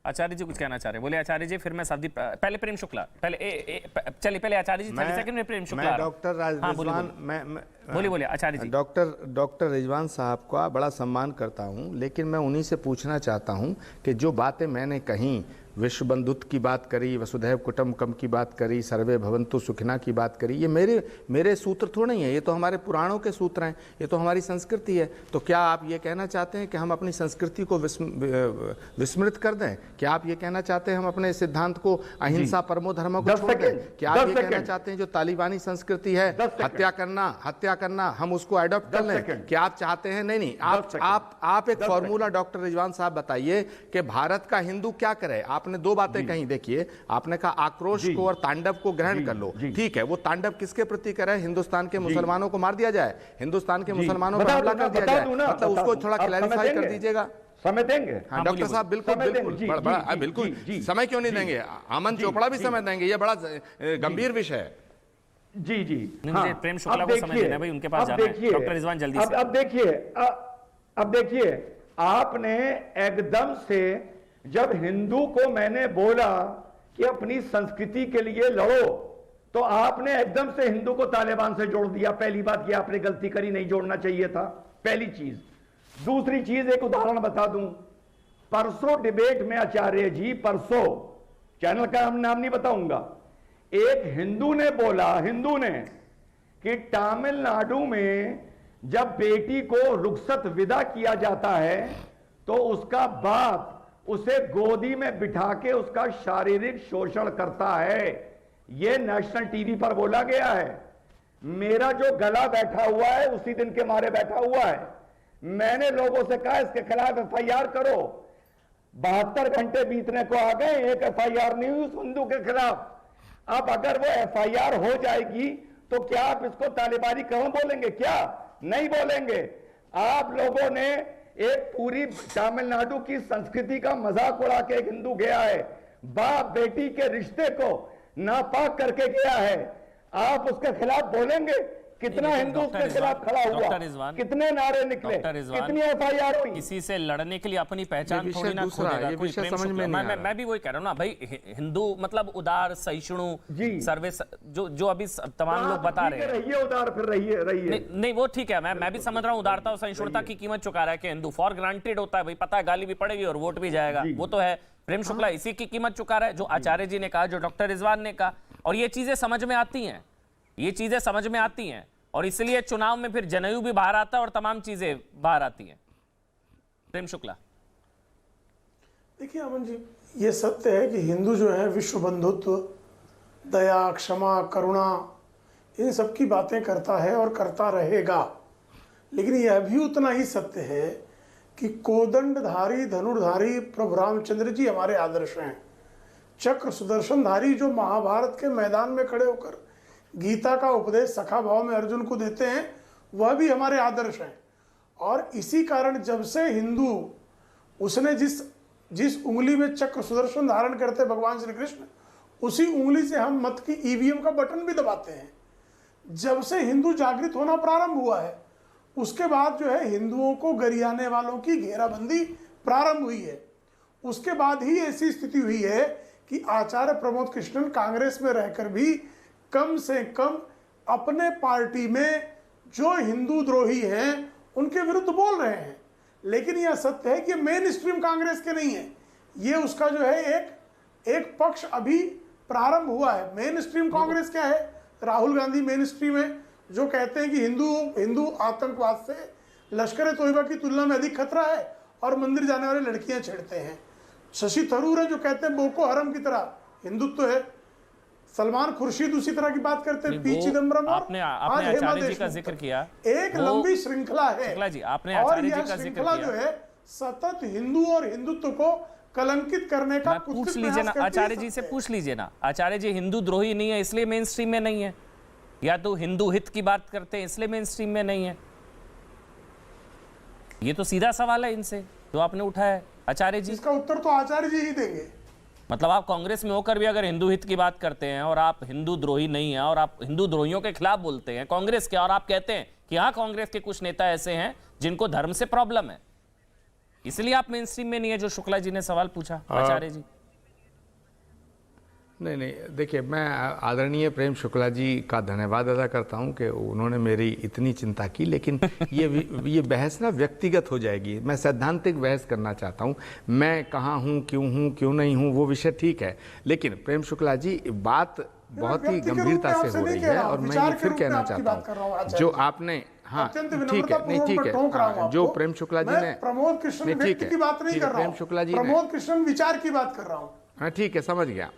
आचार्य जी कुछ कहना चाह रहे हैं, बोले आचार्य जी, फिर मैं सदीप, पहले प्रेम शुक्ला, चलिए पहले आचार्य जी 30 सेकंड में प्रेम शुक्ला। मैं डॉक्टर रिजवान, बोलिए आचार्य जी। डॉक्टर रिजवान साहब का बड़ा सम्मान करता हूं, लेकिन मैं उन्हीं से पूछना चाहता हूं कि जो बातें मैंने कही, विश्व बंधुत्व की बात करी, वसुधैव कुटुंबकम की बात करी, सर्वे भवन्तु सुखिना की बात करी, ये मेरे सूत्र थोड़े ही हैं, ये तो हमारे पुराणों के सूत्र हैं, ये तो हमारी संस्कृति है। तो क्या आप ये कहना चाहते हैं कि हम अपनी संस्कृति को विस्मृत कर दें? क्या आप ये कहना चाहते हैं हम अपने सिद्धांत को, अहिंसा परमो धर्म को छोड़ दें? क्या आप ये कहना चाहते हैं जो तालिबानी संस्कृति है, हत्या करना, हम उसको अडॉप्ट कर लें? क्या आप चाहते हैं? नहीं, आप एक फॉर्मूला डॉक्टर रिजवान साहब बताइए कि भारत का हिंदू क्या करे। आपने दो बातें कही, देखिए, आपने कहा आक्रोश को और तांडव को ग्रहण कर लो, ठीक है, वो तांडव किसके प्रति करे? हिंदुस्तान के मुसलमानों को मार दिया जाए, हिंदुस्तान के मुसलमानों पर हमला कर दिया जाए, मतलब उसको थोड़ा क्लैरिफाई कर दीजिएगा। समय देंगे? हाँ डॉक्टर साहब, बिल्कुल समय क्यों नहीं देंगे? अमन चोपड़ा भी समय देंगे, ये बड़ा गंभीर विषय है। जी मुझे प्रेम शुक्ला को समय देना है भाई, उनके पास जाना है। डॉक्टर रिजवान जल्दी से। अब देखिए, आपने एकदम से जब हिंदू को मैंने बोला कि अपनी संस्कृति के लिए लड़ो, तो आपने एकदम से हिंदू को तालिबान से जोड़ दिया। पहली बात ये आपने गलती करी, नहीं जोड़ना चाहिए था, पहली चीज। दूसरी चीज, एक उदाहरण बता दूं, परसों डिबेट में आचार्य जी, परसों, चैनल का हम नाम नहीं बताऊंगा, एक हिंदू ने बोला, हिंदू ने, कि तमिलनाडु में जब बेटी को रुखसत विदा किया जाता है तो उसका बाप उसे गोदी में बिठा के उसका शारीरिक शोषण करता है। यह नेशनल टीवी पर बोला गया है। मेरा जो गला बैठा हुआ है उसी दिन के मारे बैठा हुआ है। मैंने लोगों से कहा इसके खिलाफ एफआईआर करो। 72 घंटे बीतने को आ गए, एक एफआईआर नहीं हुई उस हिंदू के खिलाफ। अब अगर वो एफआईआर हो जाएगी तो क्या आप इसको तालिबानी क्यों बोलेंगे? क्या नहीं बोलेंगे? आप लोगों ने एक पूरी तमिलनाडु की संस्कृति का मजाक उड़ा के एक हिंदू गया है, बाप बेटी के रिश्ते को नापाक करके गया है। आप उसके खिलाफ बोलेंगे? कितना हिंदू उसके खिलाफ खड़ा हुआ, कितने नारे निकले, कितनी एफआईआर हुई? किसी से लड़ने के लिए अपनी पहचान थोड़ी ना खोलेगा कोई। समझ में मैं भी वही कह रहा हूँ ना भाई, हिंदू मतलब उदार, सहिष्णु, सर्वे, जो अभी तमाम लोग बता रहे हैं। रहिए उदार, फिर रहिए। नहीं वो ठीक है, मैं भी समझ रहा हूँ उदारता और सहिष्णुता की कीमत चुका रहा है कि हिंदू फॉर ग्रांटेड होता है भाई, पता है गाली भी पड़ेगी और वोट भी जाएगा, वो तो है। प्रेम शुक्ला इसी की कीमत चुका रहा है, जो आचार्य जी ने कहा, जो डॉक्टर रिजवान ने कहा, और ये चीजें समझ में आती हैं, ये चीजें समझ में आती हैं, और इसलिए चुनाव में फिर जनेऊ भी बाहर आता है और तमाम चीजें बाहर आती हैं। प्रेम शुक्ला, देखिए अमन जी, ये सत्य है कि हिंदू जो है विश्व बंधुत्व, दया, क्षमा, करुणा, इन सब की बातें करता है और करता रहेगा। लेकिन यह भी उतना ही सत्य है कि कोदंडधारी, धनुर्धारी प्रभु रामचंद्र जी हमारे आदर्श हैं। चक्र सुदर्शनधारी जो महाभारत के मैदान में खड़े होकर गीता का उपदेश सखा भाव में अर्जुन को देते हैं, वह भी आदर्श हैं। और इसी कारण जब से हिंदू, उसने जिस उंगली में चक्र सुदर्शन धारण करते भगवान श्री कृष्ण, उसी उंगली से हम मत की ईवीएम का बटन भी दबाते हैं। जब से हिंदू जागृत होना प्रारंभ हुआ है, उसके बाद जो है हिंदुओं को गरियाने वालों की घेराबंदी प्रारंभ हुई है। उसके बाद ही ऐसी स्थिति हुई है कि आचार्य प्रमोद कृष्णन कांग्रेस में रहकर भी कम से कम अपने पार्टी में जो हिंदू द्रोही हैं उनके विरुद्ध बोल रहे हैं। लेकिन यह सत्य है कि मेन स्ट्रीम कांग्रेस के नहीं है, ये उसका जो है एक पक्ष अभी प्रारंभ हुआ है। मेन स्ट्रीम कांग्रेस क्या है? राहुल गांधी मेन स्ट्रीम है, जो कहते हैं कि हिंदू आतंकवाद से लश्कर तोयबा की तुलना में अधिक खतरा है और मंदिर जाने वाली लड़कियां छेड़ते हैं। शशि थरूर है जो कहते हैं बोको हरम की तरह हिंदुत्व है। सलमान खुर्शीद उसी तरह की बात करते हैं, पी वो चिदम्बरम और आपने आज हेमा आचार्य जी का देशमुख जिक्र तक। किया, एक वो- लंबी श्रृंखला है शुक्ला जी, आपने और आचार्य जी यह का जिक्र श्रृंखला किया। जो है सतत हिंदू और हिंदुत्व को कलंकित करने का मैं पूछ कुत्सित लीजिए प्रयास ना, करती है आचार्य जी से सबसे। पूछ लीजिए ना, आचार्य जी हिंदू द्रोही नहीं है इसलिए मेन स्ट्रीम में नहीं है, या तो हिंदू हित की बात करते हैं इसलिए मेन स्ट्रीम में नहीं है? ये तो सीधा सवाल है इनसे जो आपने उठाया है आचार्य जी। इसका उत्तर तो आचार्य जी ही देंगे। मतलब आप कांग्रेस में होकर भी अगर हिंदू हित की बात करते हैं और आप हिंदू द्रोही नहीं हैं और आप हिंदू द्रोहियों के खिलाफ बोलते हैं कांग्रेस के, और आप कहते हैं कि हाँ कांग्रेस के कुछ नेता ऐसे हैं जिनको धर्म से प्रॉब्लम है, इसलिए आप मेन स्ट्रीम में नहीं है, जो शुक्ला जी ने सवाल पूछा आचार्य जी। नहीं, देखिए मैं आदरणीय प्रेम शुक्ला जी का धन्यवाद अदा करता हूं कि उन्होंने मेरी इतनी चिंता की, लेकिन ये बहस ना व्यक्तिगत हो जाएगी। मैं सैद्धांतिक बहस करना चाहता हूं, मैं कहाँ हूं, क्यों नहीं हूं, वो विषय ठीक है, लेकिन प्रेम शुक्ला जी बात बहुत ही गंभीरता से हो रही है और मैं ये फिर कहना चाहता हूँ जो आपने, हाँ ठीक है, नहीं ठीक है, जो प्रेम शुक्ला जी ने, प्रमोद कृष्ण व्यक्ति की बात नहीं कर रहा हूं, प्रमोद कृष्ण विचार की बात कर रहा हूं। हाँ ठीक है, समझ गया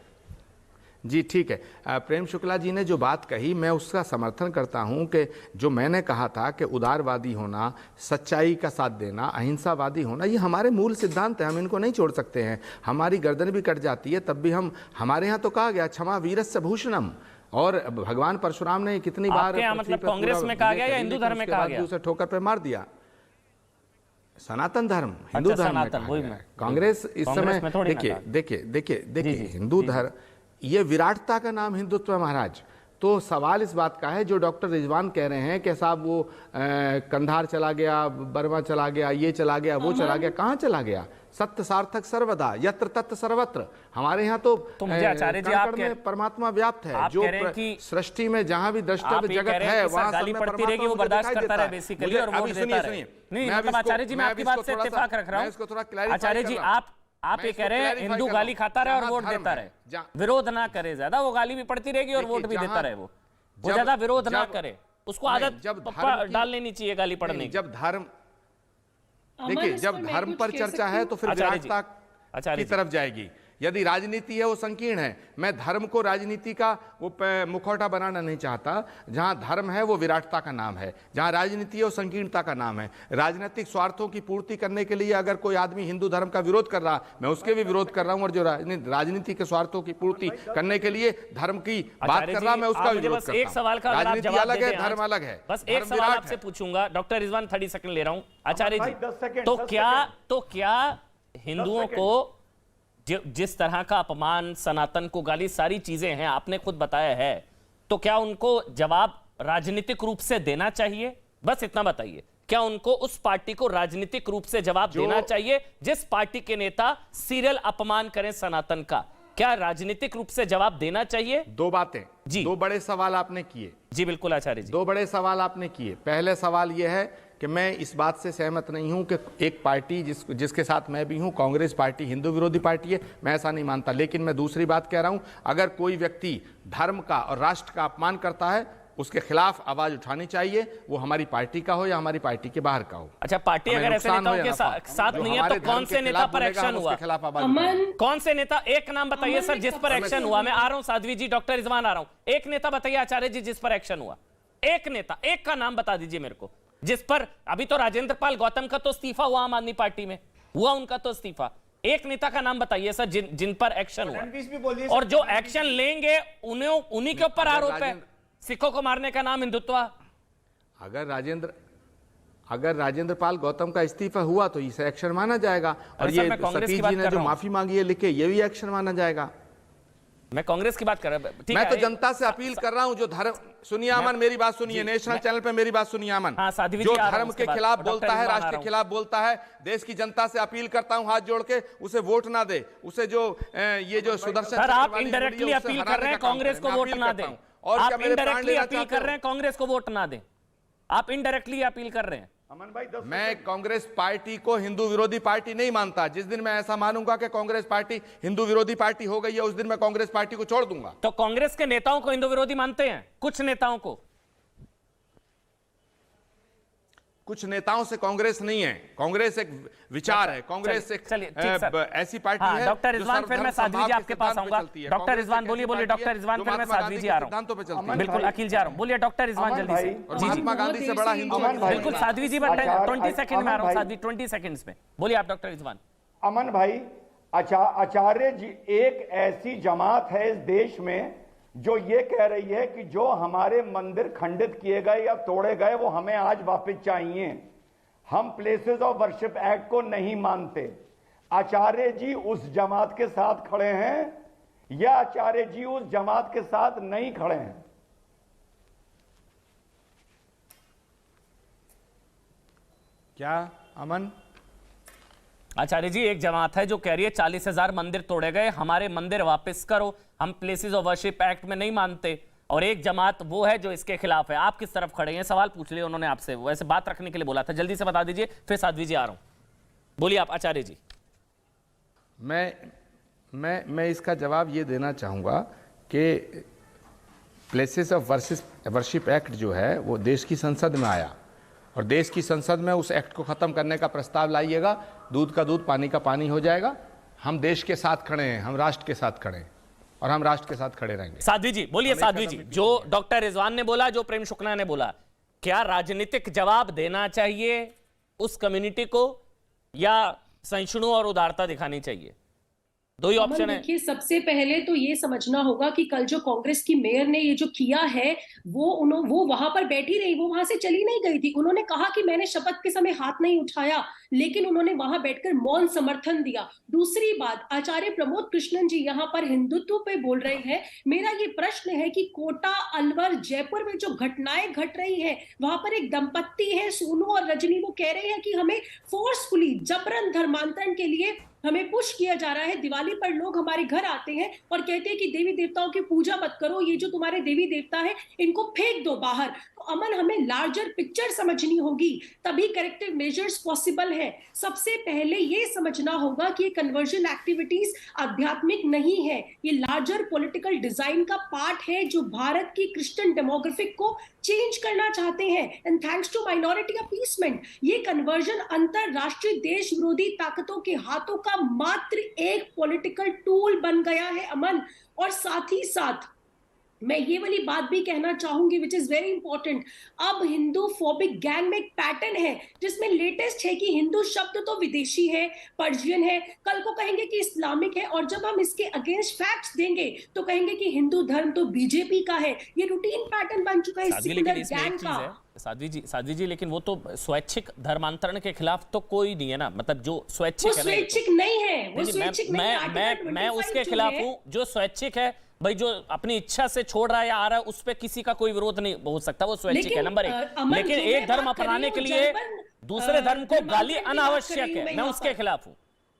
जी, ठीक है। प्रेम शुक्ला जी ने जो बात कही मैं उसका समर्थन करता हूं कि जो मैंने कहा था कि उदारवादी होना, सच्चाई का साथ देना, अहिंसावादी होना, ये हमारे मूल सिद्धांत हैं, हम इनको नहीं छोड़ सकते हैं। हमारी गर्दन भी कट जाती है तब भी हम, हमारे यहाँ तो कहा गया क्षमा वीरस्य भूषणम, और भगवान परशुराम ने कितनी बार मतलब कांग्रेस में कहा गया या हिंदू धर्म में कहा गया? उसे ठोकर पे मार दिया। सनातन धर्म, हिंदू धर्म में कहा गया। कांग्रेस इस समय देखिए हिंदू धर्म, ये विराटता का नाम हिंदुत्व है महाराज। तो सवाल इस बात का है जो डॉक्टर रिजवान कह रहे हैं कि साहब वो कंधार चला गया, बर्मा चला गया, ये चला गया, वो चला गया, कहाँ चला गया? सत्य सार्थक सर्वदा, यत्र तत्र सर्वत्र। हमारे यहाँ तो मुझे आचार्य जी आप में परमात्मा व्याप्त है, जो सृष्टि में जहाँ भी द्रष्टव्य जगत है वहाँ गाली पड़ती रहेगी, वो बर्दाश्त करता रहे बेसिकली और वोट देता रहे। नहीं मतलब आचार्य जी मैं आपकी बात से इत्तेफाक रख रहा हूँ। आचार्य जी आप ये कह रहे हैं हिंदू गाली खाता रहे और वोट देता रहे, विरोध ना करे ज्यादा, वो गाली भी पड़ती रहेगी और वोट भी देता रहे, वो ज्यादा विरोध ना करे, उसको आदत डाल लेनी चाहिए गाली पढ़ने की। जब धर्म, देखिए जब धर्म पर चर्चा है तो फिर विराटता की तरफ जाएगी। यदि राजनीति है वो संकीर्ण है। मैं धर्म को राजनीति का वो मुखौटा बनाना नहीं चाहता। जहां धर्म है वो विराटता का नाम है, जहां राजनीति है वो संकीर्णता का नाम है। राजनीतिक स्वार्थों की पूर्ति करने के लिए अगर कोई आदमी हिंदू धर्म का विरोध कर रहा, मैं उसके भी विरोध कर रहा हूं, और जो राजनीति के स्वार्थों की पूर्ति करने के लिए धर्म की बात कर रहा, मैं उसका भी विरोध करता हूं। एक सवाल का राजनीति अलग है, धर्म अलग है। बस एक सवाल आपसे पूछूंगा, डॉक्टर रिजवान 30 सेकंड ले रहा हूं। आचार्य जी तो क्या हिंदुओं को जिस तरह का अपमान, सनातन को गाली, सारी चीजें हैं, आपने खुद बताया है, तो क्या उनको जवाब राजनीतिक रूप से देना चाहिए? बस इतना बताइए, क्या उनको उस पार्टी को राजनीतिक रूप से जवाब देना चाहिए जिस पार्टी के नेता सीरियल अपमान करें सनातन का? क्या राजनीतिक रूप से जवाब देना चाहिए? दो बातें जी, दो बड़े सवाल आपने किए जी। बिल्कुल आचार्य जी, दो बड़े सवाल आपने किए। पहले सवाल यह है कि मैं इस बात से सहमत नहीं हूं कि एक पार्टी जिसके साथ मैं भी हूं, कांग्रेस पार्टी हिंदू विरोधी पार्टी है, मैं ऐसा नहीं मानता। लेकिन मैं दूसरी बात कह रहा हूं, अगर कोई व्यक्ति धर्म का और राष्ट्र का अपमान करता है उसके खिलाफ आवाज उठानी चाहिए, वो हमारी पार्टी का हो या हमारी पार्टी के बाहर का हो। अच्छा, पार्टी अगर ऐसे नेताओं के साथ नहीं है तो कौन से नेता पर एक्शन हुआ? कौन से नेता, एक नाम बताइए सर जिस पर एक्शन हुआ। मैं आ रहा हूं साध्वी जी, डॉक्टर रिजवान आ रहा हूं। एक नेता बताइए आचार्य जी जिस पर एक्शन हुआ, एक नेता, एक का नाम बता दीजिए मेरे को जिस पर। अभी तो राजेंद्र पाल गौतम का तो इस्तीफा हुआ, आम आदमी पार्टी में हुआ उनका तो इस्तीफा। एक नेता का नाम बताइए सर जिन पर एक्शन हुआ, और जो एक्शन लेंगे उन्हीं के ऊपर आरोप है। सिखों को मारने का नाम हिंदुत्व। अगर राजेंद्र पाल गौतम का इस्तीफा हुआ तो इसे एक्शन माना जाएगा, और ये सतीश जी ने जो माफी मांगी है लिखे, ये भी एक्शन माना जाएगा। मैं कांग्रेस की बात कर रहा हूं। मैं तो जनता से अपील कर रहा हूं, जो धर्म, सुनिए अमन, मेरी बात सुनिए, नेशनल चैनल पे मेरी बात सुनिए अमन। जो धर्म के खिलाफ बोलता है, राष्ट्र के खिलाफ बोलता है, देश की जनता से अपील करता हूं हाथ जोड़ के, उसे वोट ना दे, उसे जो ये जो सुदर्शन, सर आप इनडायरेक्टली अपील कर रहे हैं कांग्रेस को वोट ना दें। आप इनडायरेक्टली अपील कर रहे हैं कांग्रेस को वोट ना दें। आप इनडायरेक्टली अपील कर रहे हैं। मैं कांग्रेस पार्टी को हिंदू विरोधी पार्टी नहीं मानता। जिस दिन मैं ऐसा मानूंगा कि कांग्रेस पार्टी हिंदू विरोधी पार्टी हो गई है, उस दिन मैं कांग्रेस पार्टी को छोड़ दूंगा। तो कांग्रेस के नेताओं को हिंदू विरोधी मानते हैं? कुछ नेताओं को कुछ नेताओं से कांग्रेस नहीं है, कांग्रेस एक विचार है, कांग्रेस एक ऐसी पार्टी है। डॉक्टर रिजवान, फिर मैं साध्वी जी आपके पास आऊंगा। डॉक्टर रिजवान बोलिए, बोलिए डॉक्टर रिजवान, फिर मैं साध्वी जी आ रहा हूँ। बिल्कुल अखिल जी आ रहा हूँ, बोलिए डॉक्टर रिजवान जल्दी से। महात्मा गांधी से बड़ा हिंदू बिल्कुल साध्वी जी, 20 सेकंड में आ रहा हूँ साध्वी, 20 सेकंड्स में बोलिए आप डॉक्टर रिजवान। अमन भाई, आचार्य जी एक ऐसी जमात है इस देश में जो ये कह रही है कि जो हमारे मंदिर खंडित किए गए या तोड़े गए वो हमें आज वापस चाहिए। हम प्लेसेस ऑफ वर्शिप एक्ट को नहीं मानते। आचार्य जी उस जमात के साथ खड़े हैं या आचार्य जी उस जमात के साथ नहीं खड़े हैं? क्या अमन? आचार्य जी एक जमात है जो कह रही है 40,000 मंदिर तोड़े गए, हमारे मंदिर वापस करो, हम प्लेसेस ऑफ वर्शिप एक्ट में नहीं मानते। और एक जमात वो है जो इसके खिलाफ है। आप किस तरफ खड़े हैं? सवाल पूछ लिया उन्होंने आपसे, वैसे बात रखने के लिए बोला था। जल्दी से बता दीजिए, फिर साध्वी जी आ रहा हूं। बोलिए आप आचार्य जी। मैं इसका जवाब ये देना चाहूँगा कि प्लेसेस ऑफ वर्शिप एक्ट जो है वो देश की संसद में आया, और देश की संसद में उस एक्ट को ख़त्म करने का प्रस्ताव लाइएगा, दूध का दूध पानी का पानी हो जाएगा। हम देश के साथ खड़े हैं, हम राष्ट्र के साथ खड़े हैं, और हम राष्ट्र के साथ खड़े रहेंगे। साध्वी जी बोलिए। साध्वी जी, जो डॉक्टर रिजवान ने बोला, जो प्रेम शुक्ला ने बोला, क्या राजनीतिक जवाब देना चाहिए उस कम्युनिटी को या सहिष्णु और उदारता दिखानी चाहिए? दो ही ऑप्शन है। देखिए, सबसे पहले तो ये समझना होगा कि कल जो कांग्रेस की मेयर ने ये जो किया है वो वहां पर बैठी रही, वो वहां से चली नहीं गई थी। उन्होंने कहा कि मैंने शपथ के समय हाथ नहीं उठाया, लेकिन उन्होंने वहां बैठकर मौन समर्थन दिया। दूसरी बात, आचार्य प्रमोद कृष्णन जी यहाँ पर हिंदुत्व पे बोल रहे हैं। मेरा ये प्रश्न है कि कोटा, अलवर, जयपुर में जो घटनाएं घट रही है, वहां पर एक दंपत्ति है सोनू और रजनी, वो कह रहे हैं कि हमें फोर्सफुली जबरन धर्मांतरण के लिए हमें पुश किया जा रहा है। दिवाली पर लोग हमारे घर आते हैं और कहते हैं कि देवी देवताओं की पूजा मत करो, ये जो तुम्हारे देवी देवता है इनको फेंक दो बाहर। तो अमन, हमें लार्जर पिक्चर समझनी होगी, तभी करेक्टिव मेजर्स पॉसिबल है। सबसे पहले ये समझना होगा कि ये कन्वर्जन एक्टिविटीज आध्यात्मिक नहीं है, ये लार्जर पॉलिटिकल डिजाइन का पार्ट है जो भारत की क्रिश्चियन डेमोग्राफिक को चेंज करना चाहते हैं। And thanks to minority appeasement, ये कन्वर्जन अंतरराष्ट्रीय देश विरोधी ताकतों के हाथों का मात्र एक पॉलिटिकल टूल बन गया है अमन। और साथ ही साथ मैं ये वाली बात भी कहना चाहूंगी विच इज वेरी इंपॉर्टेंट, अब हिंदू फोबिक गैंग में एक पैटर्न है जिसमें लेटेस्ट है कि हिंदू शब्द तो विदेशी है, पर्शियन है, कल को कहेंगे कि इस्लामिक है, और जब हम इसके अगेंस्ट फैक्ट्स देंगे तो कहेंगे कि हिंदू धर्म तो बीजेपी का है। ये रूटीन पैटर्न बन चुका है सेक्युलर गैंग का। साध्वी जी, लेकिन वो तो स्वैच्छिक धर्मांतरण के खिलाफ तो कोई नहीं है ना, मतलब जो स्वैच्छिक है, स्वैच्छिक नहीं है, वो स्वैच्छिक नहीं है। मैं उसके खिलाफ हूं जो स्वैच्छिक है भाई, जो अपनी इच्छा से छोड़ रहा है या आ रहा है उस पे किसी का कोई विरोध नहीं हो सकता, वो स्वैच्छिक है, नंबर एक। लेकिन एक धर्म अपनाने के लिए दूसरे धर्म को गाली अनावश्यक है, मैं उसके खिलाफ हूं।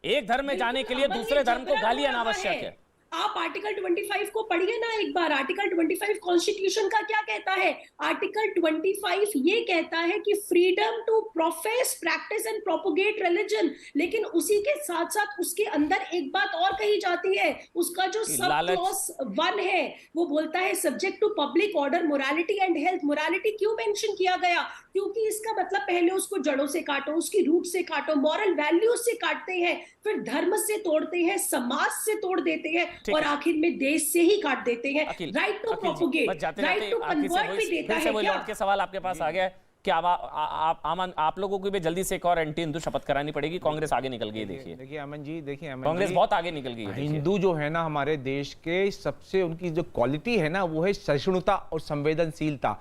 एक धर्म में जाने के लिए दूसरे धर्म को गाली अनावश्यक है। आप आर्टिकल 25 को पढ़िए ना एक बार। आर्टिकल 25 कॉन्स्टिट्यूशन का क्या कहता है? आर्टिकल 25 ये कहता है कि freedom to profess, practice and propagate religion, लेकिन उसी के साथ साथ उसके अंदर एक बात और कही जाती है। उसका जो सब क्लॉज 1 है वो बोलता है subject to public order, morality and health. Morality क्यों मेंशन किया गया? क्योंकि इसका मतलब पहले उसको जड़ों से काटो, उसकी रूट से काटो, मॉरल वैल्यूज से काटते हैं, फिर धर्म से तोड़ते हैं, समाज से तोड़ देते हैं, और आखिर में देश से ही काट देते हैं। Right to propagate, right to convert भी देता है। क्या लौट के सवाल आपके पास आ गया है कि आप लोगों को भी जल्दी से एक और एंटी हिंदू शपथ करानी पड़ेगी। कांग्रेस आगे निकल गई। देखिए अमन जी, कांग्रेस बहुत आगे निकल गई है। हिंदू जो है ना हमारे देश के सबसे, उनकी जो क्वालिटी है ना वो है सहिष्णुता और संवेदनशीलता।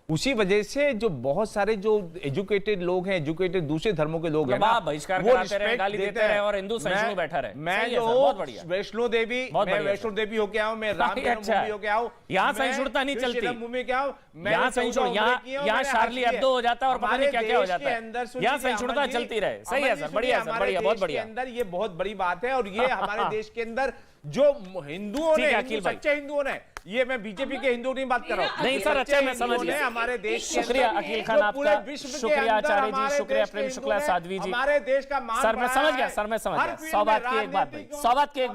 उसी वजह से जो बहुत सारे जो एजुकेटेड लोग हैं, एजुकेटेड दूसरे धर्मों के लोग हैं ना, बहिष्कार कराते रहे, गाली देते रहे और हिंदू सहिष्णु बैठा रहे। मैं जो वैष्णो देवी, मैं वैष्णो देवी होके आऊं, मैं राम जन्मभूमि होके आऊं, यहाँ सहिष्णुता नहीं चलती, जन्मभूमि के आऊं, यहाँ सहिष्णुता, यहाँ शार्ली एब्दो हो जाता है और पता नहीं क्या क्या हो जाता है, यहाँ सहिष्णुता चलती रहे। सही है सर, बढ़िया सर, बढ़िया, बहुत बढ़िया। अंदर ये बहुत बड़ी बात है, और ये हमारे देश के अंदर जो हिंदुओं ने, सच्चे हिंदुओं ने, ये मैं बीजेपी के हिंदू नहीं बात कर रहा हूं, नहीं सर, अच्छा मैं समझ गया। हमारे देश के शुक्रिया अखिल खान आपका, शुक्रिया आचार्य जी, शुक्रिया प्रेम शुक्ला, साध्वी जी, हमारे देश का सर मैं समझ गया, सर मैं समझ गया। 100 बात की एक बात भाई, 100 बात की एक